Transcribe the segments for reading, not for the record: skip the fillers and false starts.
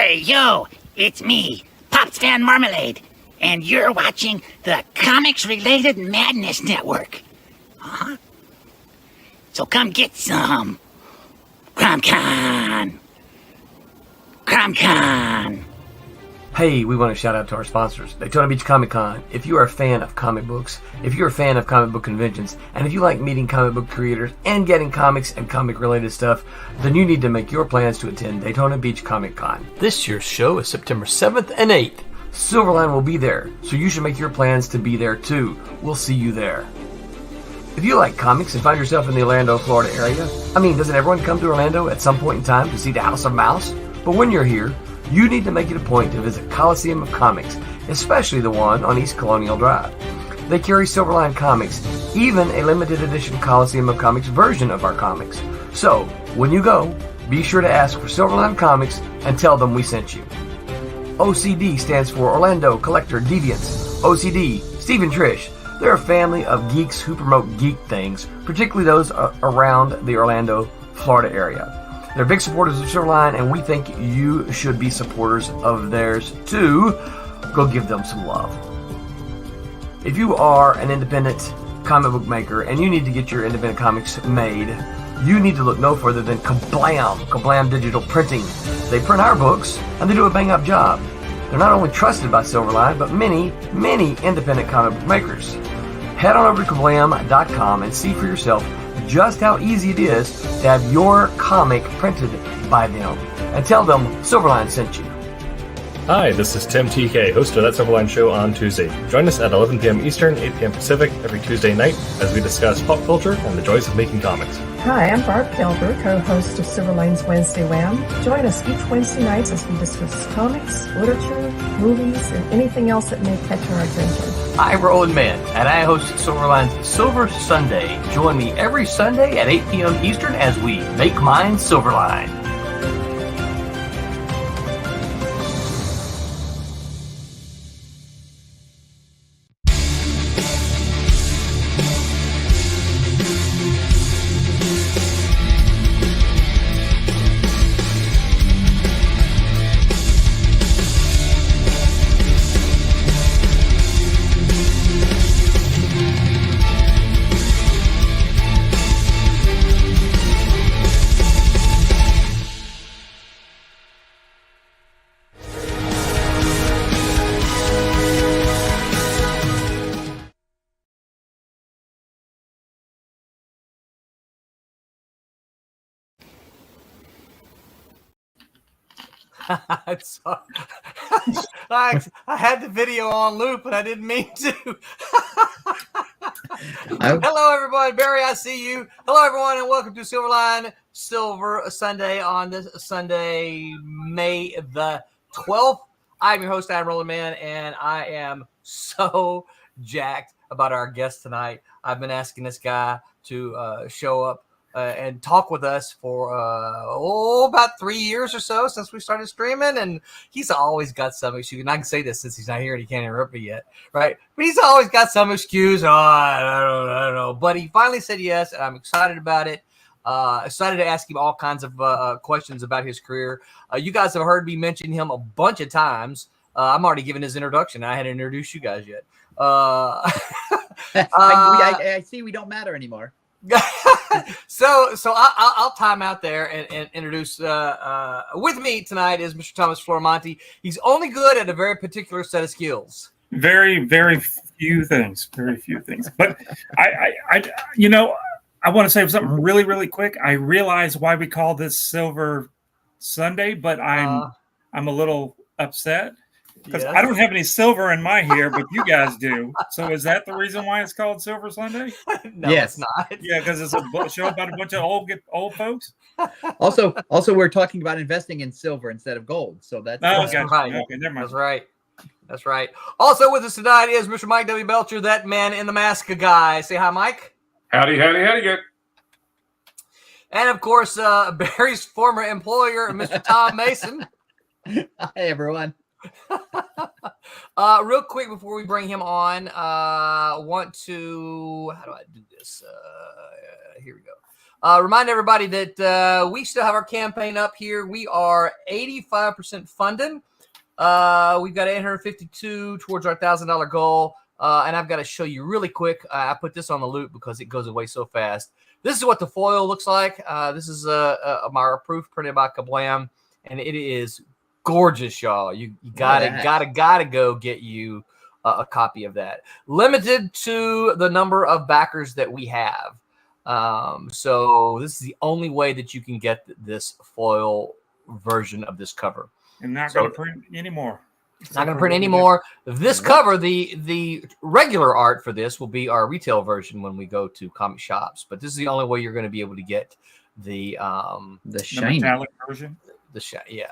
Hey, yo, it's me, Pops Van Marmalade, and you're watching the Comics-Related Madness Network. Uh-huh. So come get some. CromCon. CromCon. Hey, we want to shout out to our sponsors, Daytona Beach Comic Con. If you are a fan of comic books, if you're a fan of comic book conventions, and if you like meeting comic book creators and getting comics and comic-related stuff, then you need to make your plans to attend Daytona Beach Comic Con. This year's show is September 7th and 8th. Silverline will be there, so you should make your plans to be there too. We'll see you there. If you like comics and find yourself in the Orlando, Florida area, doesn't everyone come to Orlando at some point in time to see the House of Mouse? But when you're here, you need to make it a point to visit Coliseum of Comics, especially the one on East Colonial Drive. They carry Silverline comics, even a limited edition Coliseum of Comics version of our comics. So, when you go, be sure to ask for Silverline Comics and tell them we sent you. OCD stands for Orlando Collector Deviants. OCD, Steve and Trish, they're a family of geeks who promote geek things, particularly those around the Orlando, Florida area. They're big supporters of Silverline, and we think you should be supporters of theirs too. Go give them some love. If you are an independent comic book maker and you need to get your independent comics made, you need to look no further than Ka-blam, Ka-blam Digital Printing. They print our books, and they do a bang-up job. They're not only trusted by Silverline, but many, many independent comic book makers. Head on over to kablam.com and see for yourself just how easy it is to have your comic printed by them. And tell them Silverline sent you. Hi, this is Tim TK, host of That Silverline Show on Tuesday. Join us at 11 p.m. Eastern, 8 p.m. Pacific every Tuesday night as we discuss pop culture and the joys of making comics. Hi, I'm Barb Kilber, co-host of Silverline's Wednesday Wham. Join us each Wednesday nights as we discuss comics, literature, movies, and anything else that may catch our attention. I'm Roland Mann, and I host Silverline's Silver Sunday. Join me every Sunday at 8 p.m. Eastern as we make mine Silverline. I'm sorry. I had the video on loop and I didn't mean to. Hello, everyone. Barry, I see you. Hello, everyone, and welcome to Silverline Silver Sunday on this Sunday, May the 12th. I'm your host, Adam Roland Man, and I am so jacked about our guest tonight. I've been asking this guy to show up and talk with us for about 3 years or so since we started streaming, and he's always got some excuse. And I can say this since he's not here and he can't interrupt me yet, right? But he's always got some excuse. I don't know. But he finally said yes, and I'm excited about it. Excited to ask him all kinds of questions about his career. You guys have heard me mention him a bunch of times. I'm already giving his introduction. I hadn't introduced you guys yet. I see we don't matter anymore. So I'll time out there and introduce with me tonight is Mr. Thomas Florimonte. He's only good at a very particular set of skills. Very, very few things. Very few things. But I want to say something really, really quick. I realize why we call this Silver Sunday, but I'm a little upset. Because I don't have any silver in my hair, but you guys do. So is that the reason why it's called Silver Sunday? No, yes. It's not. Yeah, because it's a show about a bunch of old folks. Also, we're talking about investing in silver instead of gold. So that's right. Okay, never mind. That's right. Also with us tonight is Mr. Mike W. Belcher, that man in the mask guy. Say hi, Mike. Howdy, good. And of course, Barry's former employer, Mr. Tom Mason. Hi, everyone. Real quick before we bring him on, how do I do this? Here we go. Remind everybody that we still have our campaign up here. We are 85% funded. We've got 852 towards our $1,000 goal. And I've got to show you really quick. I put this on the loop because it goes away so fast. This is what the foil looks like. This is my proof printed by Ka-blam, and it is gorgeous, y'all. You gotta go get you a copy of that. Limited to the number of backers that we have. So this is the only way that you can get this foil version of this cover. And not going to print anymore. Not going to print anymore. This cover, the regular art for this will be our retail version when we go to comic shops. But this is the only way you're going to be able to get the shiny metallic version. Yeah.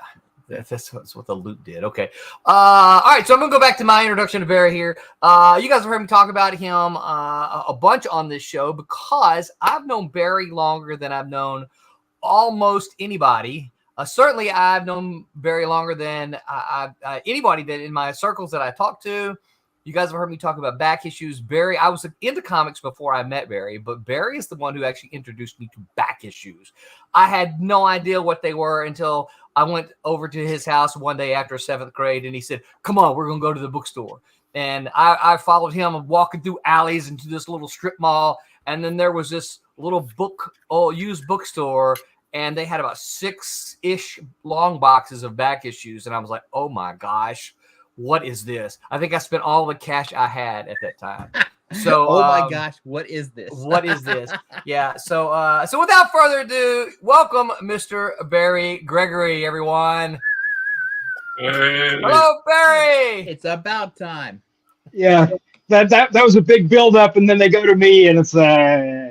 That's what the loot did. Okay. All right. So I'm going to go back to my introduction to Barry here. You guys have heard me talk about him a bunch on this show because I've known Barry longer than I've known almost anybody. Certainly, I've known Barry longer than anybody that in my circles that I talk to. You guys have heard me talk about back issues. Barry, I was into comics before I met Barry, but Barry is the one who actually introduced me to back issues. I had no idea what they were until I went over to his house one day after 7th grade, and he said, "Come on, we're going to go to the bookstore." And I followed him walking through alleys into this little strip mall, and then there was this little used bookstore, and they had about 6-ish long boxes of back issues, and I was like, "Oh my gosh, what is this?" I think I spent all the cash I had at that time. So, oh my gosh, what is this? What is this? Yeah. So without further ado, welcome, Mr. Barry Gregory, everyone. Hello, Barry. It's about time. Yeah, that was a big build-up, and then they go to me, and it's I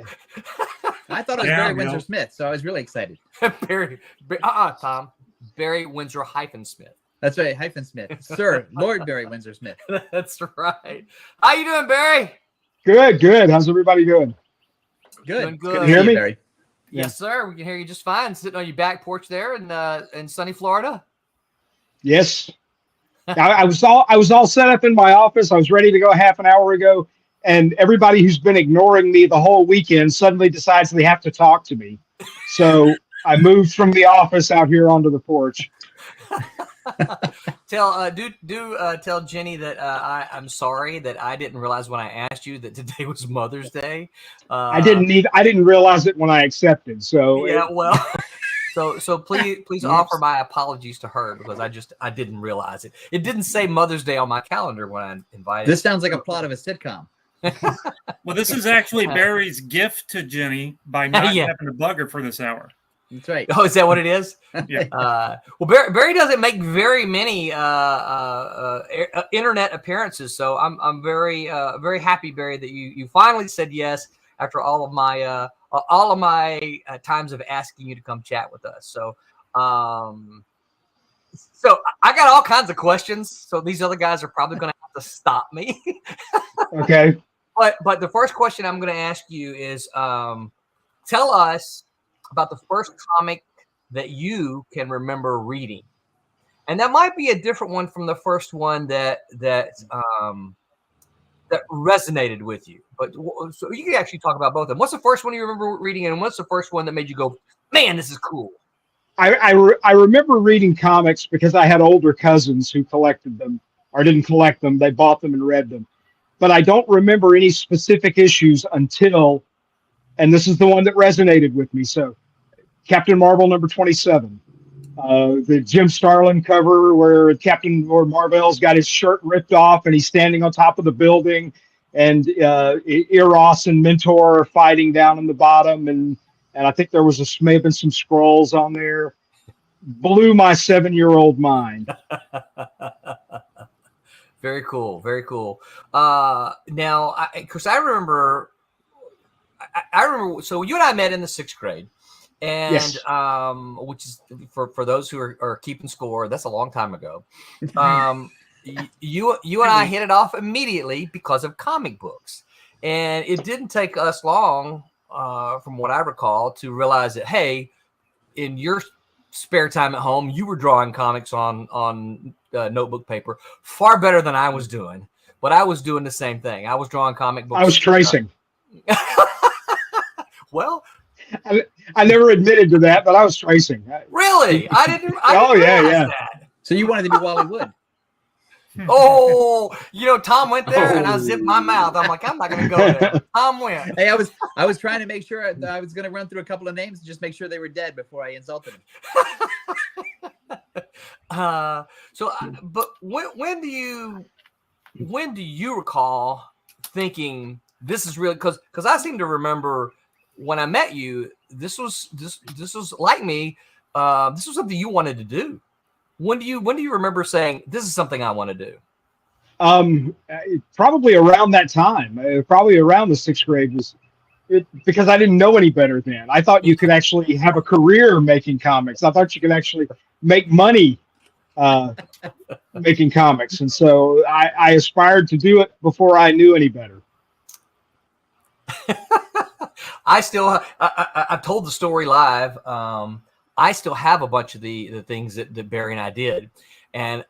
thought it was Barry Windsor Smith, so I was really excited. Tom. Barry Windsor -Smith. That's right, -Smith. Sir, Lord Barry Windsor Smith. That's right. How you doing, Barry? Good. How's everybody doing? Good. Doing good. Good to Hear see me? you, Barry. Yes, sir. We can hear you just fine, sitting on your back porch there in sunny Florida. Yes. I was all set up in my office. I was ready to go half an hour ago, and everybody who's been ignoring me the whole weekend suddenly decides they have to talk to me. So I moved from the office out here onto the porch. Tell Jenny that I'm sorry that I didn't realize when I asked you that today was Mother's Day. I didn't realize it when I accepted. So yeah, well, so please offer my apologies to her because I didn't realize it. It didn't say Mother's Day on my calendar when I invited. This sounds like a plot of a sitcom. Well, this is actually Barry's gift to Jenny by not having to bug her for this hour. That's right. Oh, is that what it is? Yeah. Well, Barry doesn't make very many internet appearances, so I'm very happy, Barry, that you finally said yes after all of my times of asking you to come chat with us. So I got all kinds of questions. So these other guys are probably going to have to stop me. Okay. But the first question I'm going to ask you is, tell us about the first comic that you can remember reading, and that might be a different one from the first one that resonated with you. But so you can actually talk about both of them. What's the first one you remember reading, and what's the first one that made you go, "Man, this is cool"? I remember reading comics because I had older cousins who collected them, or didn't collect them. They bought them and read them. But I don't remember any specific issues until, and this is the one that resonated with me. So Captain Marvel number 27, the Jim Starlin cover where Captain Lord Marvel's got his shirt ripped off and he's standing on top of the building, and Eros and Mentor are fighting down in the bottom, and I think there was may have been some scrolls on there. Blew my 7-year-old mind. Very cool. Very cool. Now, because I remember, so you and I met in the 6th grade, and Yes. Which is for those who are keeping score, that's a long time ago. You and I hit it off immediately because of comic books, and it didn't take us long, from what I recall, to realize that, hey, in your spare time at home, you were drawing comics on notebook paper far better than I was doing, but I was doing the same thing. I was drawing comic books. I was tracing. Well, I never admitted to that, but I was tracing. Really? I didn't Oh, yeah, realize yeah. that. So you wanted to be Wally Wood. Oh, Tom went there and I zipped my mouth. I'm like, I'm not going to go there. Tom went. Hey, I was trying to make sure I was going to run through a couple of names and just make sure they were dead before I insulted them. But when do you recall thinking this is really because I seem to remember when I met you, this was like me. This was something you wanted to do. When do you remember saying this is something I want to do? Probably around that time, probably around the 6th grade because I didn't know any better then. I thought you could actually have a career making comics. I thought you could actually make money making comics. And so I aspired to do it before I knew any better. I've told the story live. I still have a bunch of the things that Barry and I did. And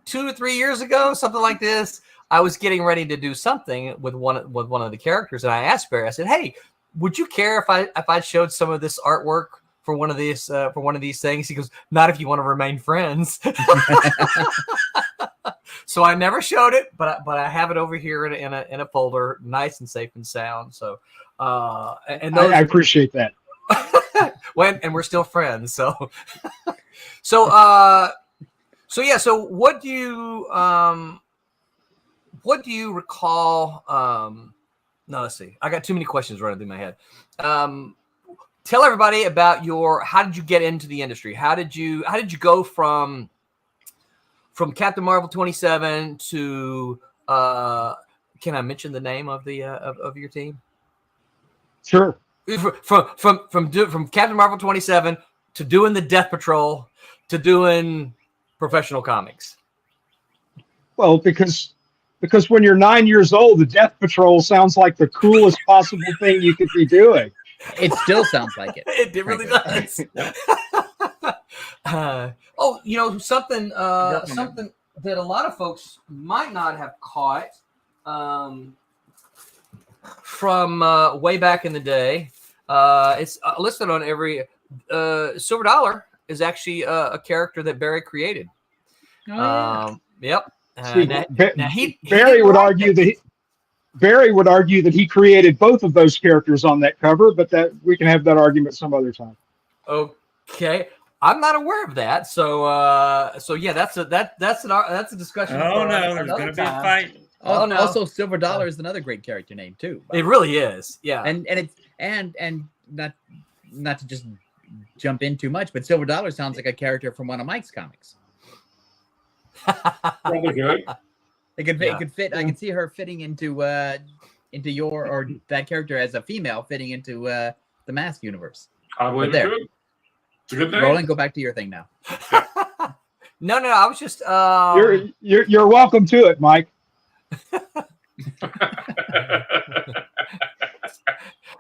2 or 3 years ago, something like this, I was getting ready to do something with one of the characters. And I asked Barry, I said, hey, would you care if I showed some of this artwork for one of these things? He goes, not if you want to remain friends. So I never showed it, but I have it over here in a folder, nice and safe and sound. So I appreciate that. And we're still friends. So so yeah. So what do you recall? No, let's see. I got too many questions running through my head. Tell everybody about how did you get into the industry? How did you go from Captain Marvel 27 to can I mention the name of the of your team? Sure. From Captain Marvel 27 to doing the Death Patrol to doing professional comics. Well, because when you're 9 years old, the Death Patrol sounds like the coolest possible thing you could be doing. It still sounds like it. It really does. Something that a lot of folks might not have caught from way back in the day. It's listed on every Silver Dollar is actually a character that Barry created. Oh, yeah. Yep. Barry would argue that he created both of those characters on that cover, but that we can have that argument some other time. Okay. I'm not aware of that. So yeah, that's a discussion. Oh no, there's going to be a fight. Oh no. Also, Silver Dollar is another great character name too. It really is. Yeah. And it's and not to just jump in too much, but Silver Dollar sounds like a character from one of Mike's comics. Probably good. It could fit. I can see her fitting into your or that character as a female fitting into the Mask universe. I would there. It's a good name. Roland, go back to your thing now. No, I was just You're welcome to it, Mike.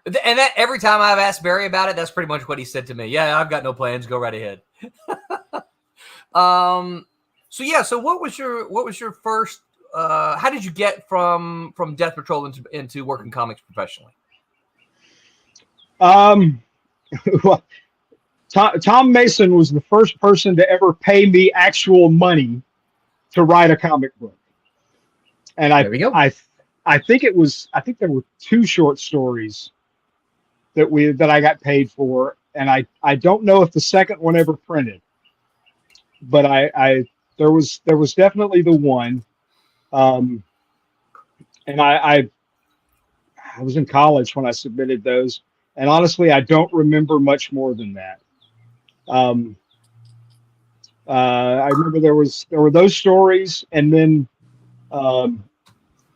And that every time I've asked Barry about it, that's pretty much what he said to me. Yeah, I've got no plans. Go right ahead. So what was your first? How did you get from Death Patrol into working comics professionally? Well, Tom Mason was the first person to ever pay me actual money to write a comic book, and there we go. I think there were 2 short stories that I got paid for, and I don't know if the second one ever printed, but there was definitely the one, and I was in college when I submitted those, and honestly I don't remember much more than that. I remember there were those stories, and then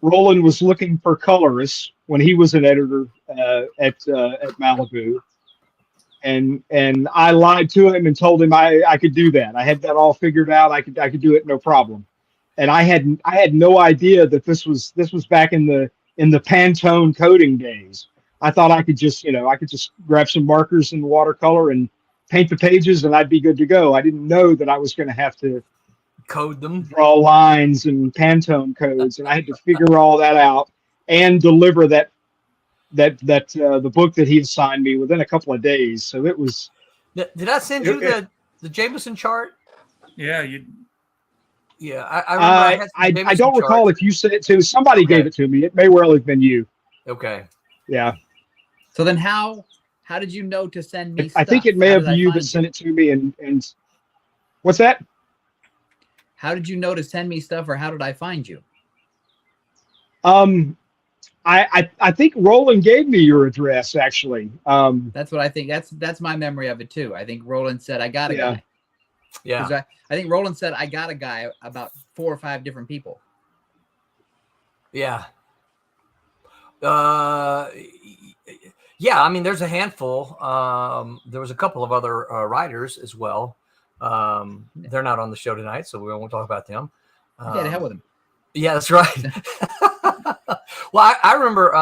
Roland was looking for colorists when he was an editor at Malibu, and I lied to him and told him I could do that. I had that all figured out. I could do it no problem. And I had no idea that this was back in the Pantone coding days. I thought I could just grab some markers and watercolor and paint the pages and I'd be good to go. I didn't know that I was going to have to code them, draw lines and Pantone codes, and I had to figure all that out and deliver that the book that he assigned me within a couple of days. So it was. Did I send you the Jameson chart? Yeah, you. Yeah, I remember. I don't recall if you sent it to somebody. Gave it to me. It may well have been you. Okay. Yeah. So then how did you know to send me I stuff? think it may How have did I you find that sent it to me. And what's that? How did you know to send me stuff, or how did I find you? I think Roland gave me your address actually. That's what I think. That's my memory of it too. I think Roland said I got a guy. Yeah. I think Roland said I got a guy about 4 or 5 different people. Yeah. Yeah, I mean, there's a handful. There was a couple of other writers as well. They're not on the show tonight, so we won't talk about them. Yeah, to hell with them. Yeah, that's right. Well, I remember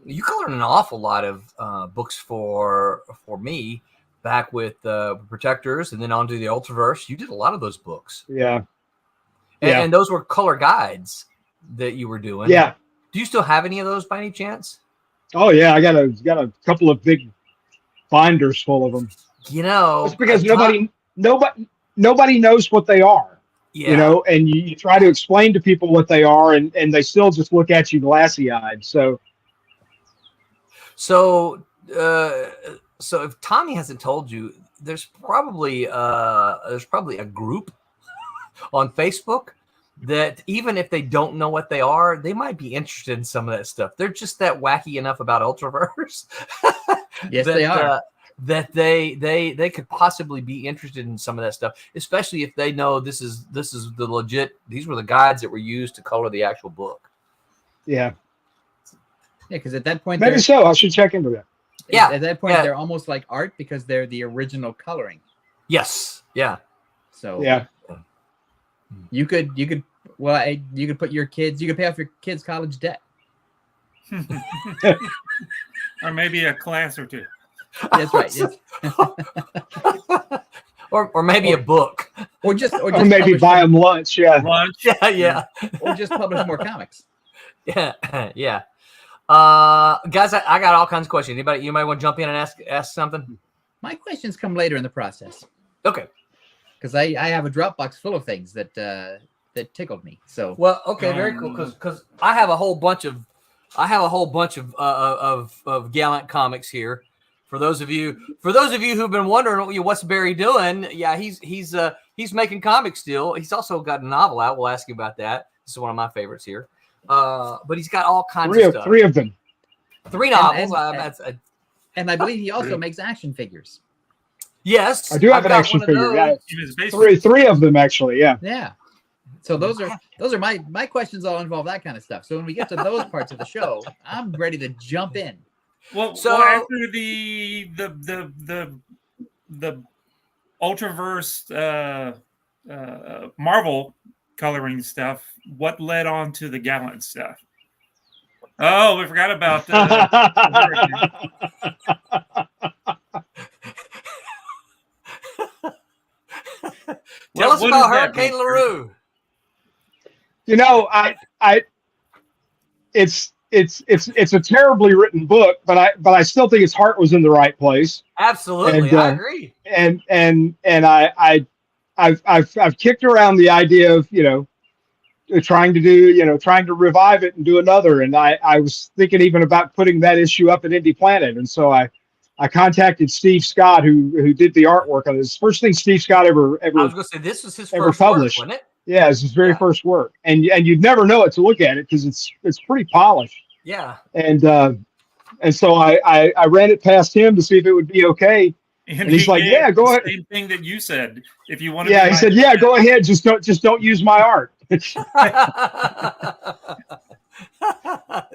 you colored an awful lot of books for me back with Protectors, and then on to the Ultraverse. You did a lot of those books. Yeah. And those were color guides that you were doing. Yeah. Do you still have any of those by any chance? Oh yeah, I got a couple of big binders full of them. You know, it's because nobody knows what they are. Yeah. You know, and you try to explain to people what they are, and they still just look at you glassy-eyed. So if Tommy hasn't told you, there's probably a group on Facebook that even if they don't know what they are, they might be interested in some of that stuff. They're just that wacky enough about Ultraverse. Yes, they are. That they could possibly be interested in some of that stuff, especially if they know this is the legit. These were the guides that were used to color the actual book. Yeah. Yeah, because at that point, maybe so. I should check into that. Yeah. At that point, they're almost like art because they're the original coloring. Yes. Yeah. So yeah. You could put your kids. You could pay off your kids' college debt. Or maybe a class or two. That's right. or maybe a book. Or maybe buy them lunch. Yeah. Lunch. Yeah. Or just publish more comics. Yeah. Yeah. Guys, I got all kinds of questions. You might want to jump in and ask something? My questions come later in the process. Okay. Because I have a Dropbox full of things that tickled me. So well, okay, very cool. Because I have a whole bunch of Gallant comics here. For those of you who've been wondering what's Barry doing, yeah, he's making comics still. He's also got a novel out. We'll ask you about that. This is one of my favorites here. But he's got all kinds of stuff. 3 of them. 3 novels. And I believe he also makes action figures. Yes, I do have an action figure. Yeah. 3 of them actually. Yeah. Yeah. So those are my questions. All involve that kind of stuff. So when we get to those parts of the show, I'm ready to jump in. Well, after the Ultraverse Marvel coloring stuff, what led on to the Gallant stuff? Oh, we forgot about Tell us about Hurricane LaRue. You know, it's a terribly written book, but I still think its heart was in the right place. Absolutely, and, I agree. And I've kicked around the idea of trying to revive it and do another. And I was thinking even about putting that issue up at Indie Planet. And so I contacted Steve Scott, who did the artwork on this. First thing Steve Scott ever I was going to say, this was his ever first published. Work, wasn't it? Yeah, it's his very first work, and you'd never know it to look at it because it's pretty polished. Yeah. And so I ran it past him to see if it would be okay. And he's like, "Yeah, go ahead." Same thing that you said. If you want to. Yeah, he said, "Yeah, go ahead. Just don't use my art."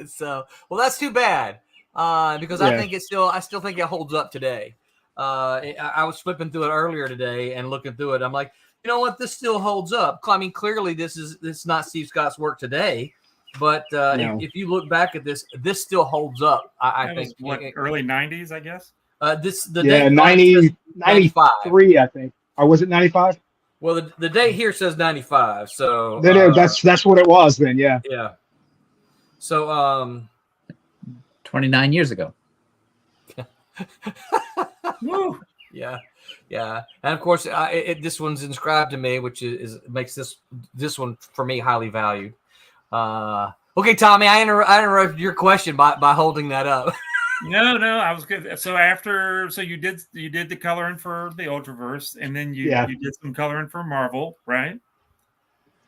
So, well, that's too bad. Because I still think it holds up today. I was flipping through it earlier today and looking through it. I'm like, you know what? This still holds up. I mean, clearly this is not Steve Scott's work today, but if you look back at this still holds up. I think early 90s, I guess. Date 93, I think. Or was it 95? Well, the date here says 95. So that's what it was then. Yeah. Yeah. So 29 years ago. Woo. Yeah, yeah, and of course, this one's inscribed to me, which is makes this one for me highly valued. Okay, Tommy, I interrupted your question by holding that up. No, I was good. So you did the coloring for the Ultraverse, and then you did some coloring for Marvel, right?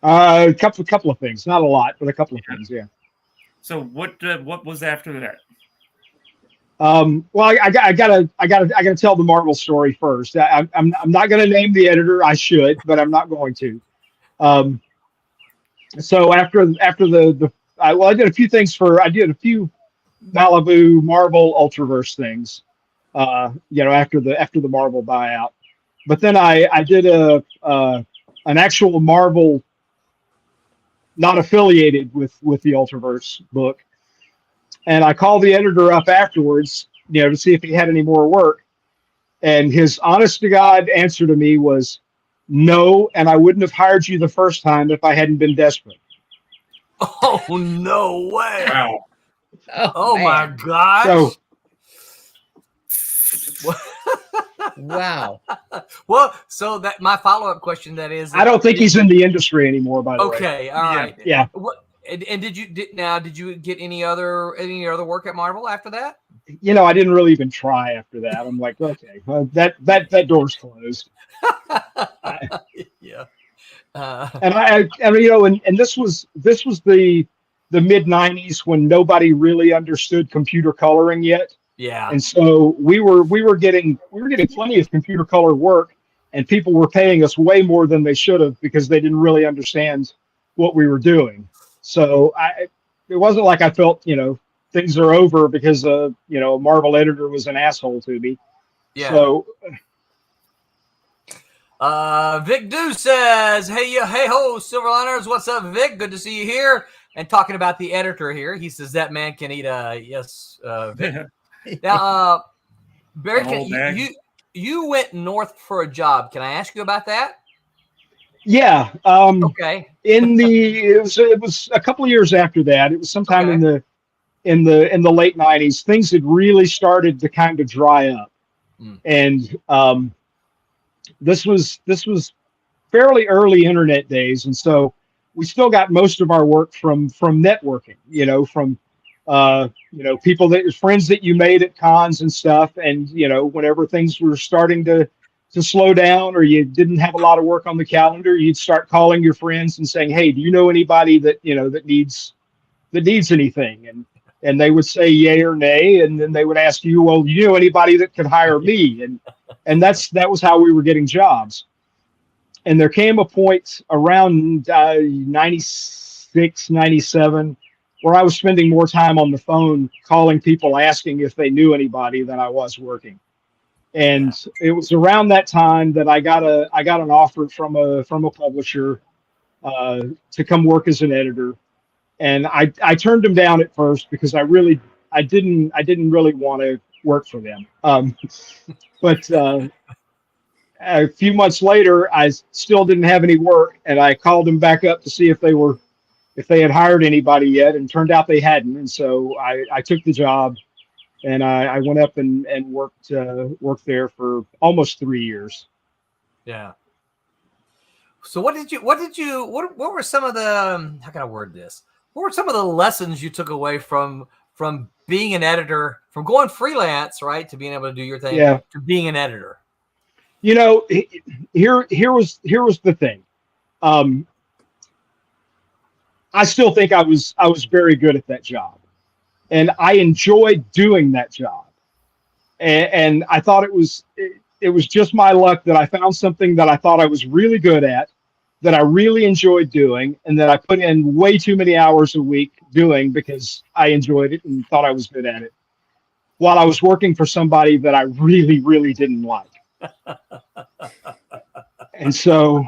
A couple of things, not a lot, but a couple of things, yeah. So what was after that? Well, I gotta tell the Marvel story first. I'm not gonna name the editor. I should, but I'm not going to. So after I did a few things I did a few Malibu Marvel Ultraverse things. After the Marvel buyout, but then I did an actual Marvel, not affiliated with the Ultraverse book. And I called the editor up afterwards, to see if he had any more work. And his honest to God answer to me was, no, and I wouldn't have hired you the first time if I hadn't been desperate. Oh, no way. Wow. Oh my gosh. So, Wow. Well, so that my follow-up question that is, I don't think he's in the industry anymore, by the way. okay, all right. Yeah. What and did you get any other work at Marvel after that? I didn't really even try after that. I'm like, okay, well, that door's closed. Yeah. And this was the mid '90s when nobody really understood computer coloring yet. Yeah. And so we were getting plenty of computer color work, and people were paying us way more than they should have because they didn't really understand what we were doing. So it wasn't like I felt, things are over because a Marvel editor was an asshole to me. Yeah. So Vic Do says, hey ho, Silverliners, what's up, Vic? Good to see you here. And talking about the editor here, he says that man can eat Vic. Now, Barry, you went north for a job. Can I ask you about that? yeah. Okay. It was a couple of years after that. It was sometime in the late '90s. Things had really started to kind of dry up, and this was fairly early internet days, and so we still got most of our work from networking. From people friends that you made at cons and stuff, and whenever things were starting to slow down or you didn't have a lot of work on the calendar, you'd start calling your friends and saying, hey, do you know anybody that that needs anything? And they would say yay or nay, and then they would ask you, well, do you know anybody that could hire me? And that was how we were getting jobs. And there came a point around 96, 97 where I was spending more time on the phone calling people asking if they knew anybody than I was working. And it was around that time that I got an offer from a publisher to come work as an editor, and I turned them down at first because I didn't really want to work for them. But a few months later, I still didn't have any work, and I called them back up to see if they had hired anybody yet, and turned out they hadn't. And so I took the job. And I went up and worked there for almost 3 years. Yeah. So what were some of the, how can I word this? What were some of the lessons you took away from being an Editor, from going freelance, right, to being able to do your thing, to being an editor? You know, here was the thing. I still think I was very good at that job, and I enjoyed doing that job. And I thought it was just my luck that I found something that I thought I was really good at, that I really enjoyed doing, and that I put in way too many hours a week doing because I enjoyed it and thought I was good at it, while I was working for somebody that I really, really didn't like. And so,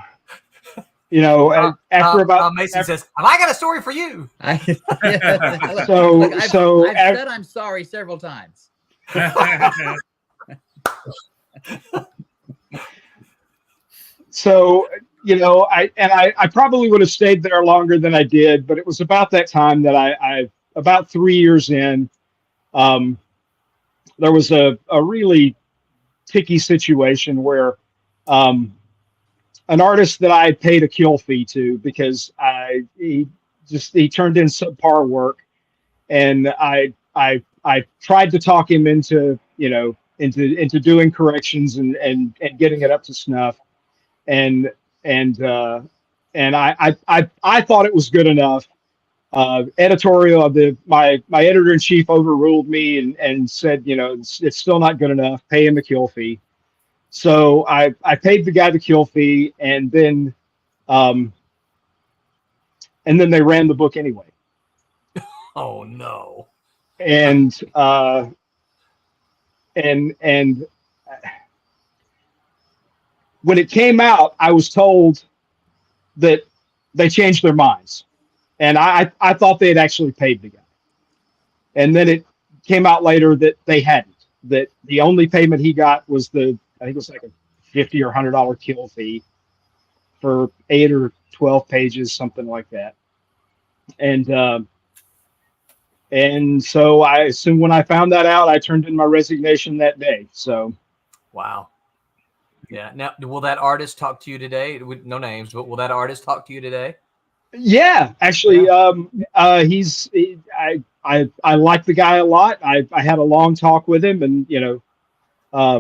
you know, after about Mason says, "Have I got a story for you?" So I've said I'm sorry several times. So, you know, I probably would have stayed there longer than I did, but it was about that time that I about 3 years in, there was a really ticky situation where an artist that I had paid a kill fee to because he turned in subpar work, and I tried to talk him into doing corrections and getting it up to snuff, and I thought it was good enough. Editorial of my editor in chief overruled me and said, it's still not good enough. Pay him a kill fee. So I paid the guy the kill fee, and then they ran the book anyway. Oh no. And when it came out, I was told that they changed their minds. And I thought they had actually paid the guy. And then it came out later that they hadn't. That the only payment he got was I think it was like a $50 or $100 kill fee for 8 or 12 pages, something like that. And so when I found that out, I turned in my resignation that day. So, wow. Yeah. Now, will that artist talk to you today? With no names, but will that artist talk to you today? Yeah, actually, I like the guy a lot. I had a long talk with him, and I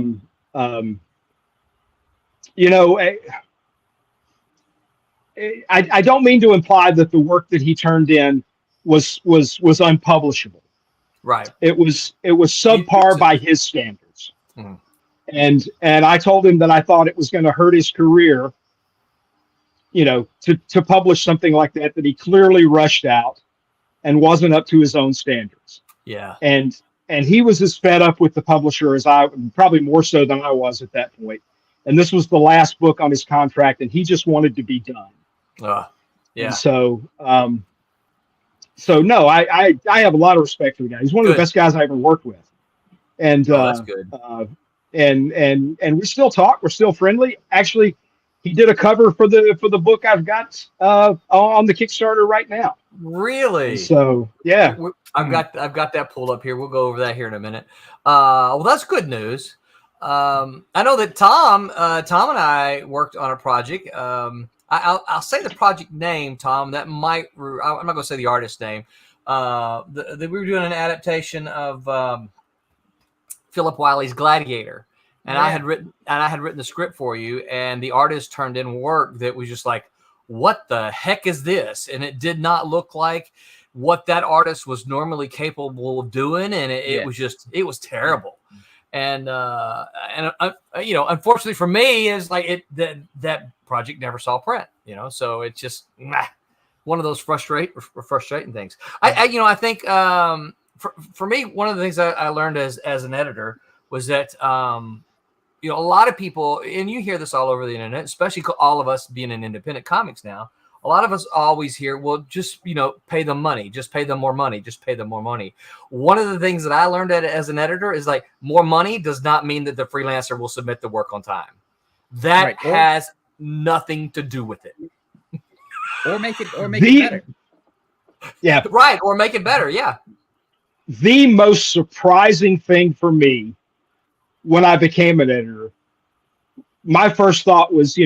don't mean to imply that the work that he turned in was unpublishable. Right. It was subpar by his standards. Mm-hmm. And I told him that I thought it was going to hurt his career, to publish something like that he clearly rushed out and wasn't up to his own standards. Yeah. And he was as fed up with the publisher as probably more so than I was at that point. And this was the last book on his contract, and he just wanted to be done. Yeah. And so no, I have a lot of respect for the guy. He's one of the best guys I ever worked with. And that's good. And we still talk. We're still friendly. Actually, he did a cover for the book I've got on the Kickstarter right now. Really? And so yeah, I've got that pulled up here. We'll go over that here in a minute. Well, that's good news. I know that Tom and I worked on a project. I'll say the project name, Tom. That might. I'm not going to say the artist name. We were doing an adaptation of Philip Wiley's Gladiator. And yeah. I had written the script for you, and the artist turned in work that was just like, what the heck is this? And it did not look like what that artist was normally capable of doing. And it was terrible. And unfortunately for me, is like that project never saw print, so it's just one of those frustrating things. I think for me, one of the things I learned as an editor was that, a lot of people, and you hear this all over the internet, especially all of us being in independent comics now, a lot of us always hear, well, just, pay them money, just pay them more money, just pay them more money. One of the things that I learned as an editor is like, more money does not mean that the freelancer will submit the work on time. That has nothing to do with it. Or make it better. Yeah. Right. Or make it better. Yeah. The most surprising thing for me when I became an editor, my first thought was,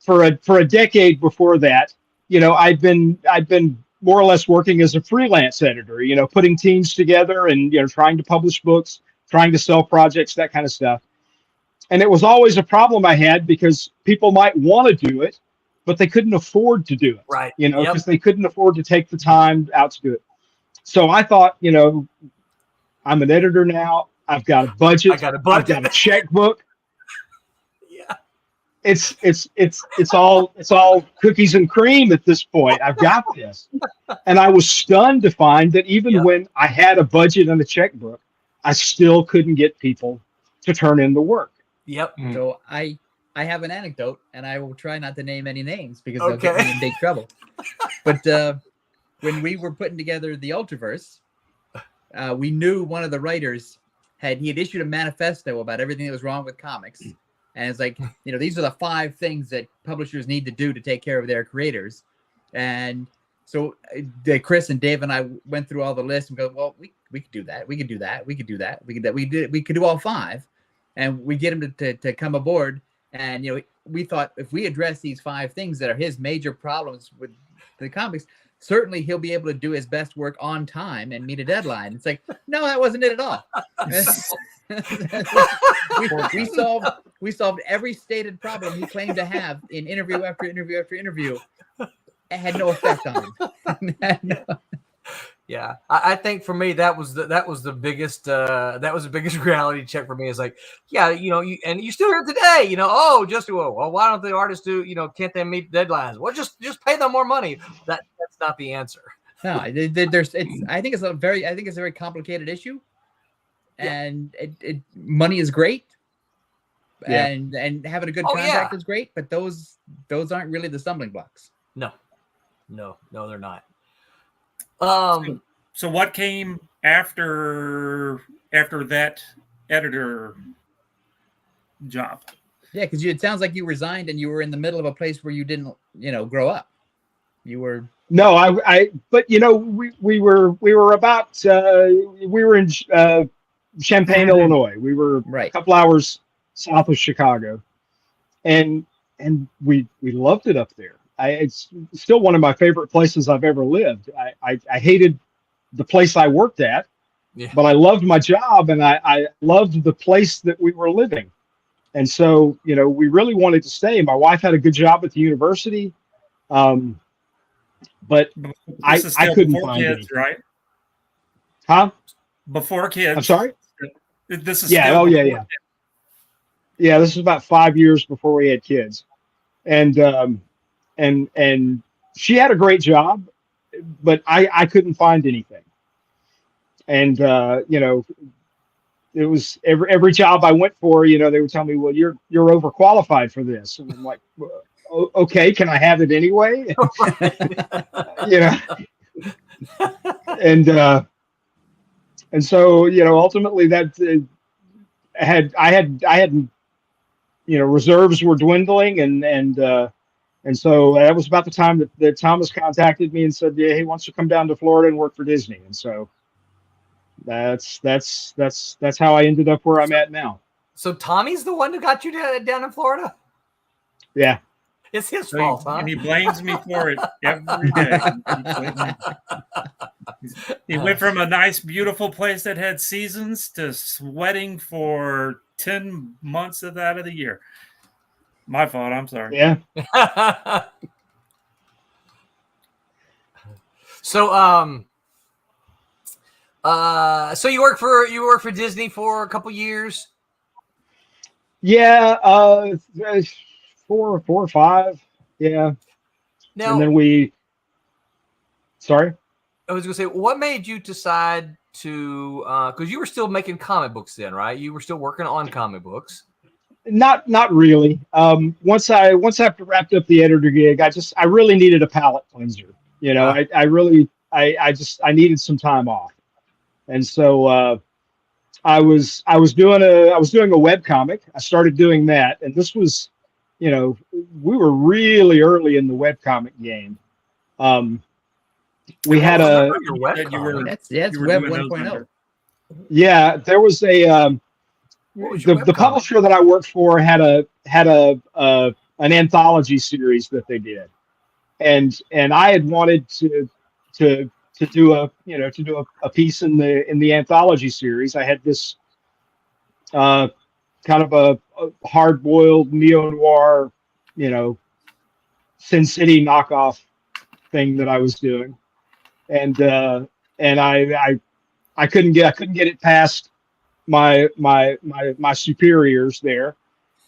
for a decade before that, I'd been more or less working as a freelance editor, putting teams together and, trying to publish books, trying to sell projects, that kind of stuff. And it was always a problem I had because people might want to do it, but they couldn't afford to do it. Right. Because they couldn't afford to take the time out to do it. So I thought, I'm an editor now. I've got a budget. I've got a checkbook. Yeah. It's all cookies and cream at this point. I've got this. And I was stunned to find that even when I had a budget and a checkbook, I still couldn't get people to turn in the work. Yep. So I have an anecdote, and I will try not to name any names because they'll get me in big trouble. But when we were putting together the Ultraverse, we knew one of the writers had issued a manifesto about everything that was wrong with comics. And it's like, these are the 5 things that publishers need to do to take care of their creators. And So Chris and Dave and I went through all the lists and go, well, we could do that. We could do that. We could do that. We could do all 5, and we get him to come aboard. And we thought if we address these 5 things that are his major problems with the comics, certainly he'll be able to do his best work on time and meet a deadline. It's like, no, that wasn't it at all. we solved every stated problem he claimed to have in interview after interview after interview. It had no effect on him. Yeah, I think for me that was the biggest reality check for me. Is like, yeah, and you're still here today. Well, why don't the artists do? Can't they meet deadlines? Well, just pay them more money. That's not the answer. No, I think it's a very complicated issue, and money is great, and having a good contract is great, but those aren't really the stumbling blocks. No, they're not. So what came after that editor job? Yeah, because it sounds like you resigned and you were in the middle of a place where you didn't, grow up. You were. No, but we were about we were in Champaign, Illinois. We were a couple hours south of Chicago, and we loved it up there. It's still one of my favorite places I've ever lived. I hated the place I worked at, but I loved my job, and I loved the place that we were living. And so, we really wanted to stay. My wife had a good job at the university, but I couldn't find kids, it. Right? Huh? Before kids. I'm sorry? This is yeah. Yeah, this was about 5 years before we had kids. And she had a great job, but I couldn't find anything. And it was every job I went for, they would tell me, well, you're overqualified for this. And I'm like, well, okay, can I have it anyway? And so, ultimately that I had reserves were dwindling, and so that was about the time that Thomas contacted me and said, yeah, he wants to come down to Florida and work for Disney. And so that's how I ended up where I'm at now. So Tommy's the one who got you down in Florida? Yeah. It's his fault, huh? And he blames me for it every day. He went from a nice, beautiful place that had seasons to sweating for 10 months of that of the year. My fault. I'm sorry. Yeah. So so you work for Disney for a couple years? Yeah, 4 or 5. Yeah. Now, and then sorry? I was going to say, what made you decide to, because you were still making comic books then, right? You were still working on comic books. Not really. Once I wrapped up the editor gig, I really needed a palate cleanser. I needed some time off. And so I was doing a web comic. I started doing that, and this was, we were really early in the web comic game. We had it's Web 1.0. Yeah, there was the publisher that I worked for had an anthology series that they did, and I had wanted to do a piece in the anthology series. I had this kind of a hard-boiled neo-noir, Sin City knockoff thing that I was doing, and I couldn't get it past my superiors there,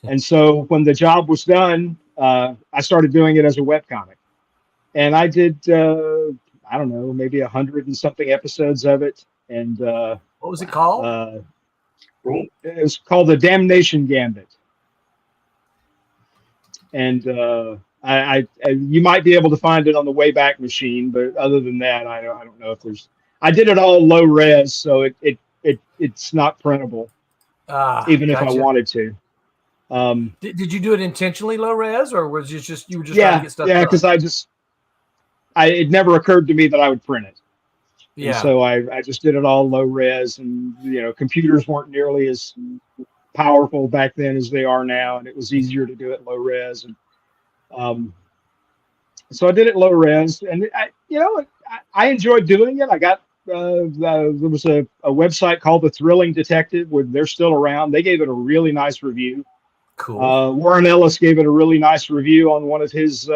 and so when the job was done, I started doing it as a webcomic, and I did I don't know, maybe 100 and something episodes of it. And what was it called? It was called The Damnation Gambit. And I you might be able to find it on the Wayback Machine, but other than that, I don't know if there's. I did it all low res, so it's not printable, even if I wanted to. Did you do it intentionally low res, or was it just you were just trying to get stuff done? Yeah, because it never occurred to me that I would print it. And Yeah. so I just did it all low res, and computers weren't nearly as powerful back then as they are now, and it was easier to do it low res. And so I did it low res, and I enjoyed doing it. I got there was a website called The Thrilling Detective. They're still around. They gave it a really nice review. Cool. Warren Ellis gave it a really nice review on one of his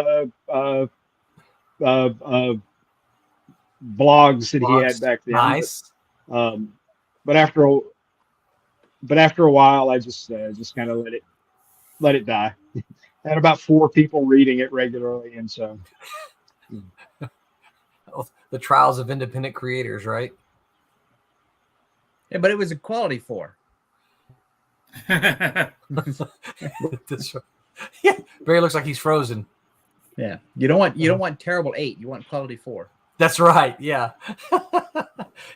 blogs that he had back then. Nice. But after a while, I just kind of let it die. I had about 4 people reading it regularly, and so the trials of independent creators, right? Yeah, but it was a quality 4. Yeah, Barry looks like he's frozen. Yeah, you don't want terrible 8. You want quality 4. That's right. Yeah.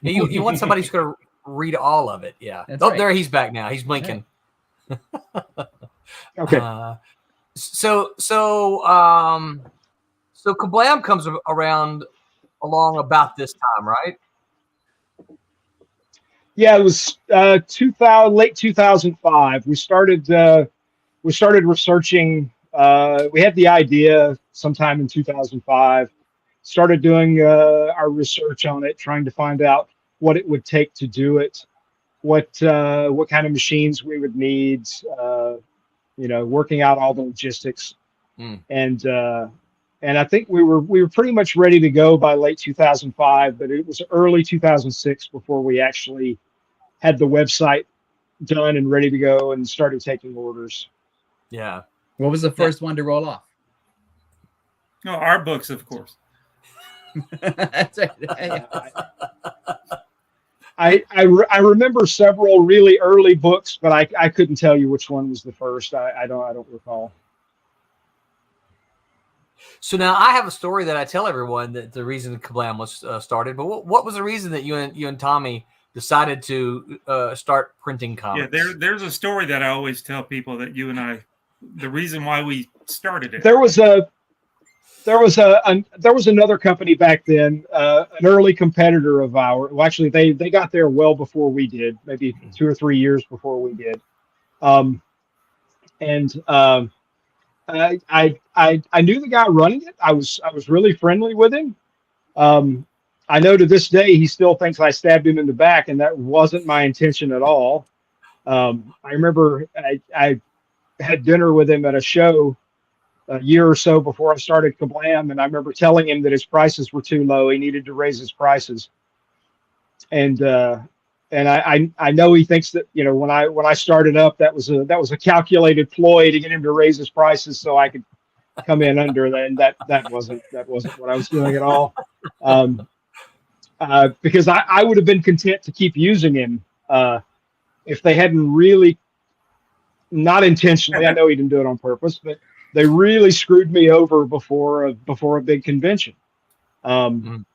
you want somebody who's going to read all of it. Yeah. That's Oh, right. there he's back now. He's blinking. okay. So Ka-blam comes around along about this time, right? Yeah, it was late 2005. We started researching. We had the idea sometime in 2005. Started doing our research on it, trying to find out what it would take to do it, what kind of machines we would need, working out all the logistics, and I think we were pretty much ready to go by late 2005, but it was early 2006 before we actually had the website done and ready to go and started taking orders. Yeah. What was the first one to roll off? No, our books, of course. That's right. I remember several really early books, but I couldn't tell you which one was the first. I don't recall. So now I have a story that I tell everyone that the reason Ka-blam was started. But what was the reason that you and Tommy decided to start printing comics? Yeah, there's a story that I always tell people that you and I, the reason why we started it. There was another company back then, an early competitor of ours. Well, actually, they got there well before we did, maybe 2 or 3 years before we did. I knew the guy running it. I was really friendly with him. I know to this day he still thinks I stabbed him in the back, and that wasn't my intention at all. I remember I had dinner with him at a show a year or so before I started Ka-blam, and I remember telling him that his prices were too low. He needed to raise his prices, and I know he thinks that when I started up, that was a calculated ploy to get him to raise his prices so I could come in under that. And that wasn't what I was doing at all. Because I would have been content to keep using him if they hadn't really, not intentionally. I know he didn't do it on purpose, but they really screwed me over before a big convention. I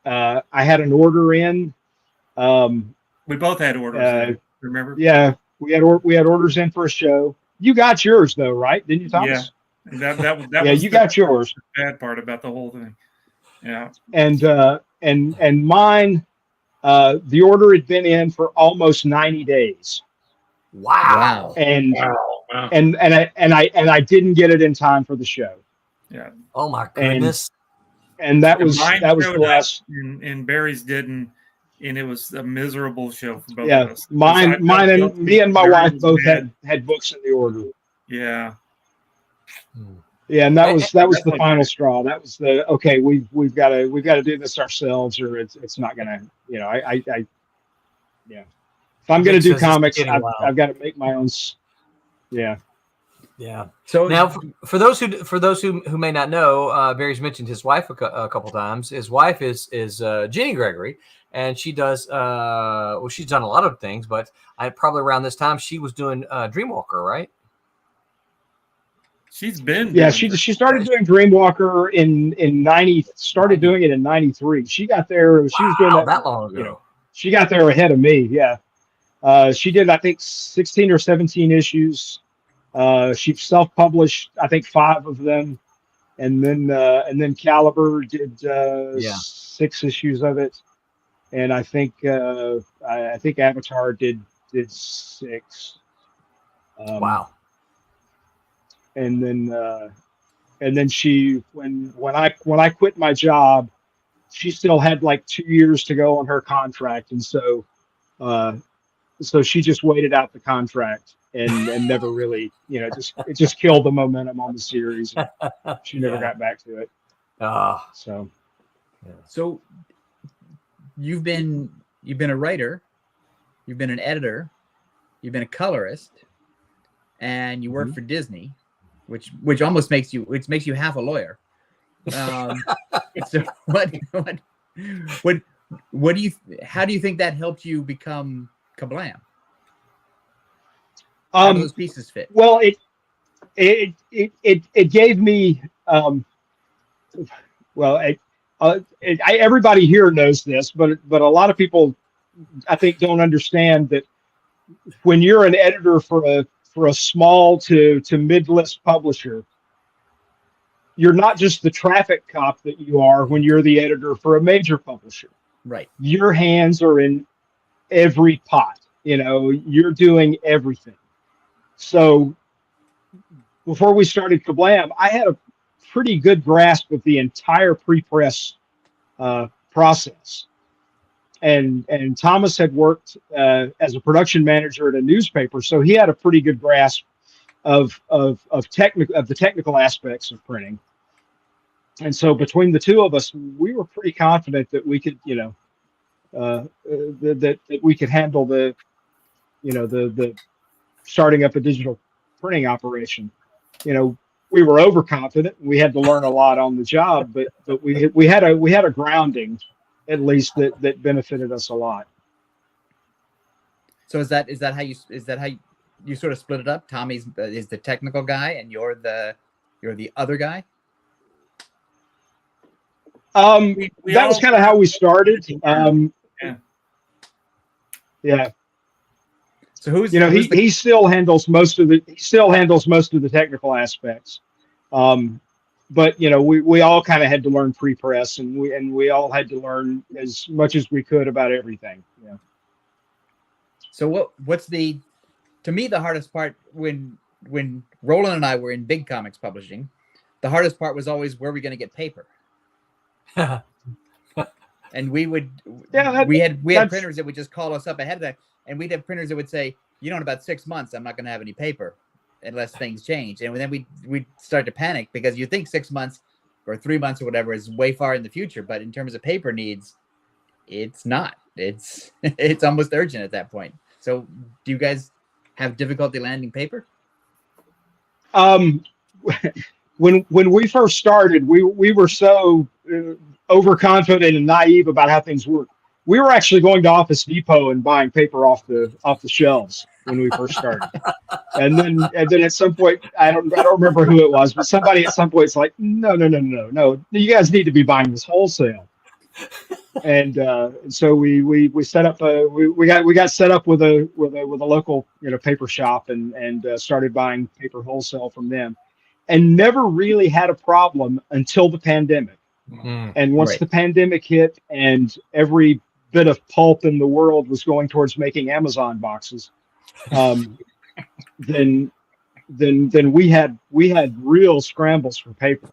had an order in. We both had orders. Remember? Yeah, we had orders in for a show. You got yours though, right? Didn't you, Thomas? Yeah, that yeah, was you got yours. The bad part about the whole thing. Yeah, and mine, the order had been in for almost 90 days. Wow. And I didn't get it in time for the show. Yeah. Oh my goodness. And that was the last. And Barry's didn't, and it was a miserable show for both Yeah, of us. mine and me and my wife both had books in the order. Yeah. Yeah, and that was the final straw. That was the okay. We've got to do this ourselves, or it's not gonna. Yeah. If I'm gonna do comics, I've got to make my own. Yeah. Yeah. So now, for those who may not know, Barry's mentioned his wife a couple times. His wife is Jenny Gregory, and she does she's done a lot of things, but probably around this time she was doing Dreamwalker, right? She's been she started doing Dreamwalker in 90. Started doing it in 93. She got there. She was doing that long ago. She got there ahead of me. Yeah. She did, I think, 16 or 17 issues. She self-published, I think, 5 of them. and then Caliber did Yeah. 6 issues of it, and I think Avatar did 6. Wow. And then she when I quit my job, she still had like 2 years to go on her contract, and so she just waited out the contract and never really, it just killed the momentum on the series. And she never got back to it. So So you've been a writer, you've been an editor, you've been a colorist, and you work for Disney, which almost makes you half a lawyer. So what do you how do you think that helped you become Ka-blam? How do those pieces fit? Well, it gave me everybody here knows this, but a lot of people, I think, don't understand that when you're an editor for a small to mid-list publisher, you're not just the traffic cop that you are when you're the editor for a major publisher. Right. Your hands are in every pot. You're doing everything. So before we started Ka-blam, I had a pretty good grasp of the entire pre-press process. And Thomas had worked as a production manager at a newspaper, so he had a pretty good grasp of the technical aspects of printing. And so between the two of us, we were pretty confident that we could, that we could handle the starting up a digital printing operation. We were overconfident. We had to learn a lot on the job, but we had a grounding, at least, that benefited us a lot. So is that how you sort of split it up? Tommy is the technical guy, and you're the other guy. That was kind of how we started. Yeah. So who's he still handles most of the technical aspects. But we all kind of had to learn pre-press, and we all had to learn as much as we could about everything. Yeah. So what's to me the hardest part when Roland and I were in big comics publishing, the hardest part was always, where are we going to get paper? And we had printers that would just call us up ahead of that, and we'd have printers that would say, in about 6 months, I'm not going to have any paper unless things change. And then we'd start to panic, because you think 6 months or 3 months or whatever is way far in the future, but in terms of paper needs, it's not. It's almost urgent at that point. So do you guys have difficulty landing paper? When we first started, we were so overconfident and naive about how things work. We were actually going to Office Depot and buying paper off the shelves when we first started. And then at some point, I don't remember who it was, but somebody at some point is like, no, you guys need to be buying this wholesale. And so we set up we got set up with a local paper shop and started buying paper wholesale from them, and never really had a problem until the pandemic. Mm-hmm. And once the pandemic hit and every bit of pulp in the world was going towards making Amazon boxes, then we had real scrambles for paper.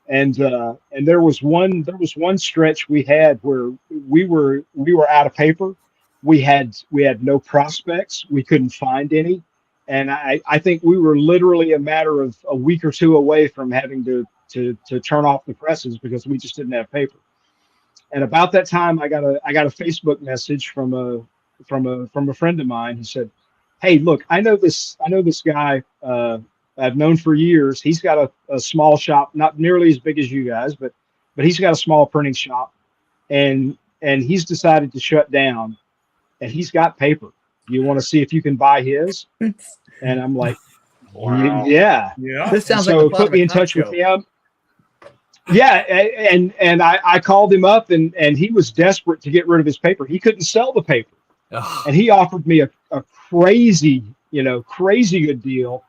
And there was one stretch we had where we were out of paper. We had no prospects. We couldn't find any. And I think we were literally a matter of a week or two away from having to turn off the presses because we just didn't have paper. And about that time, I got a Facebook message from a friend of mine who said, "Hey, look, I know this guy I've known for years. He's got a small shop, not nearly as big as you guys, but he's got a small printing shop, and he's decided to shut down, and he's got paper. You want to see if you can buy his?" And I'm like, wow. Yeah. This sounds so like the put me in touch with him. Yeah, and I called him up, and he was desperate to get rid of his paper. He couldn't sell the paper, and he offered me a crazy good deal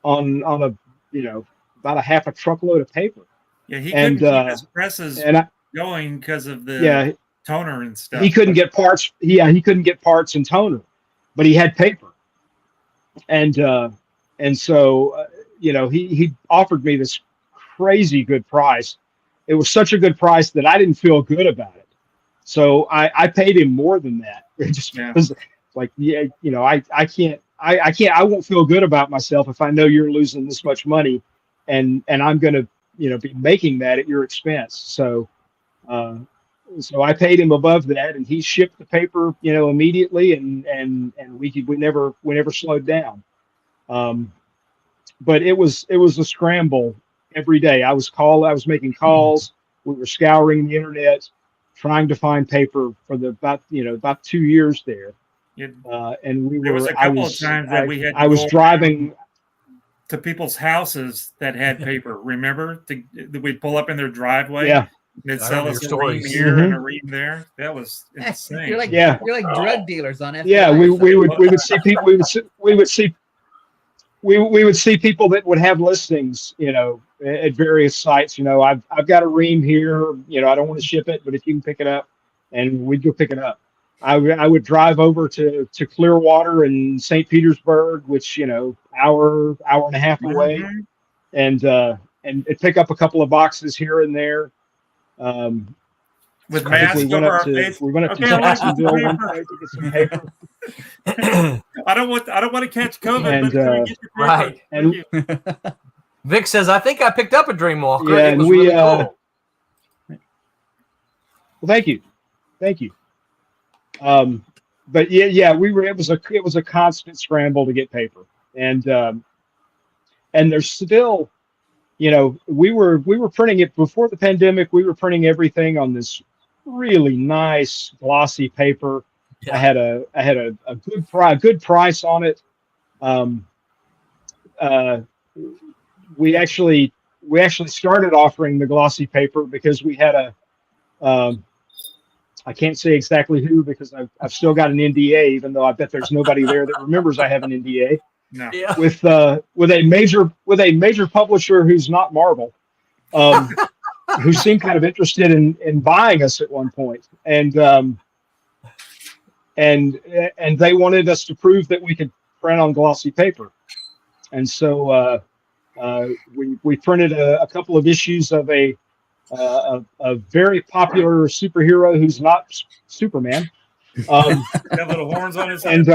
on about a half a truckload of paper. Yeah, he And, couldn't keep his presses and going because of the yeah, toner and stuff. he couldn't get parts. Yeah, he couldn't get parts and toner, but he had paper. And so he offered me this crazy good price. It was such a good price that I didn't feel good about it. So I paid him more than that. It just was like, I won't feel good about myself if I know you're losing this much money and I'm going to, be making that at your expense. So I paid him above that, and he shipped the paper, immediately, and we never slowed down. But it was a scramble every day. I was making calls. We were scouring the internet, trying to find paper for about 2 years there. And there was a couple of times that we had. I was driving to people's houses that had paper. Remember, we'd pull up in their driveway. Yeah. They'd sell us a ream here and a ream there. That was insane. You're like drug dealers on FBI. Yeah, we would see people. We would see people that would have listings, at various sites. I've got a ream here. I don't want to ship it, but if you can pick it up, and we'd go pick it up. I would drive over to Clearwater and St. Petersburg, which hour and a half away, and pick up a couple of boxes here and there. With masks over our face. We went up to Jacksonville one day to get some paper. I don't want to catch COVID, but get your right. And Vic says, "I think I picked up a Dreamwalker. Yeah, it was we. Really cool." Well, thank you. But yeah, we were. It was a constant scramble to get paper, and there's still, we were printing it before the pandemic. We were printing everything on this really nice glossy paper. Yeah. I had a good price on it. We actually started offering the glossy paper because we had I can't say exactly who because I've still got an NDA, even though I bet there's nobody there that remembers I have an NDA. No. Yeah. With a major publisher who's not Marvel, who seemed kind of interested in buying us at one point, and they wanted us to prove that we could print on glossy paper, and so we printed a couple of issues of a very popular superhero who's not Superman. Got little horns on his head.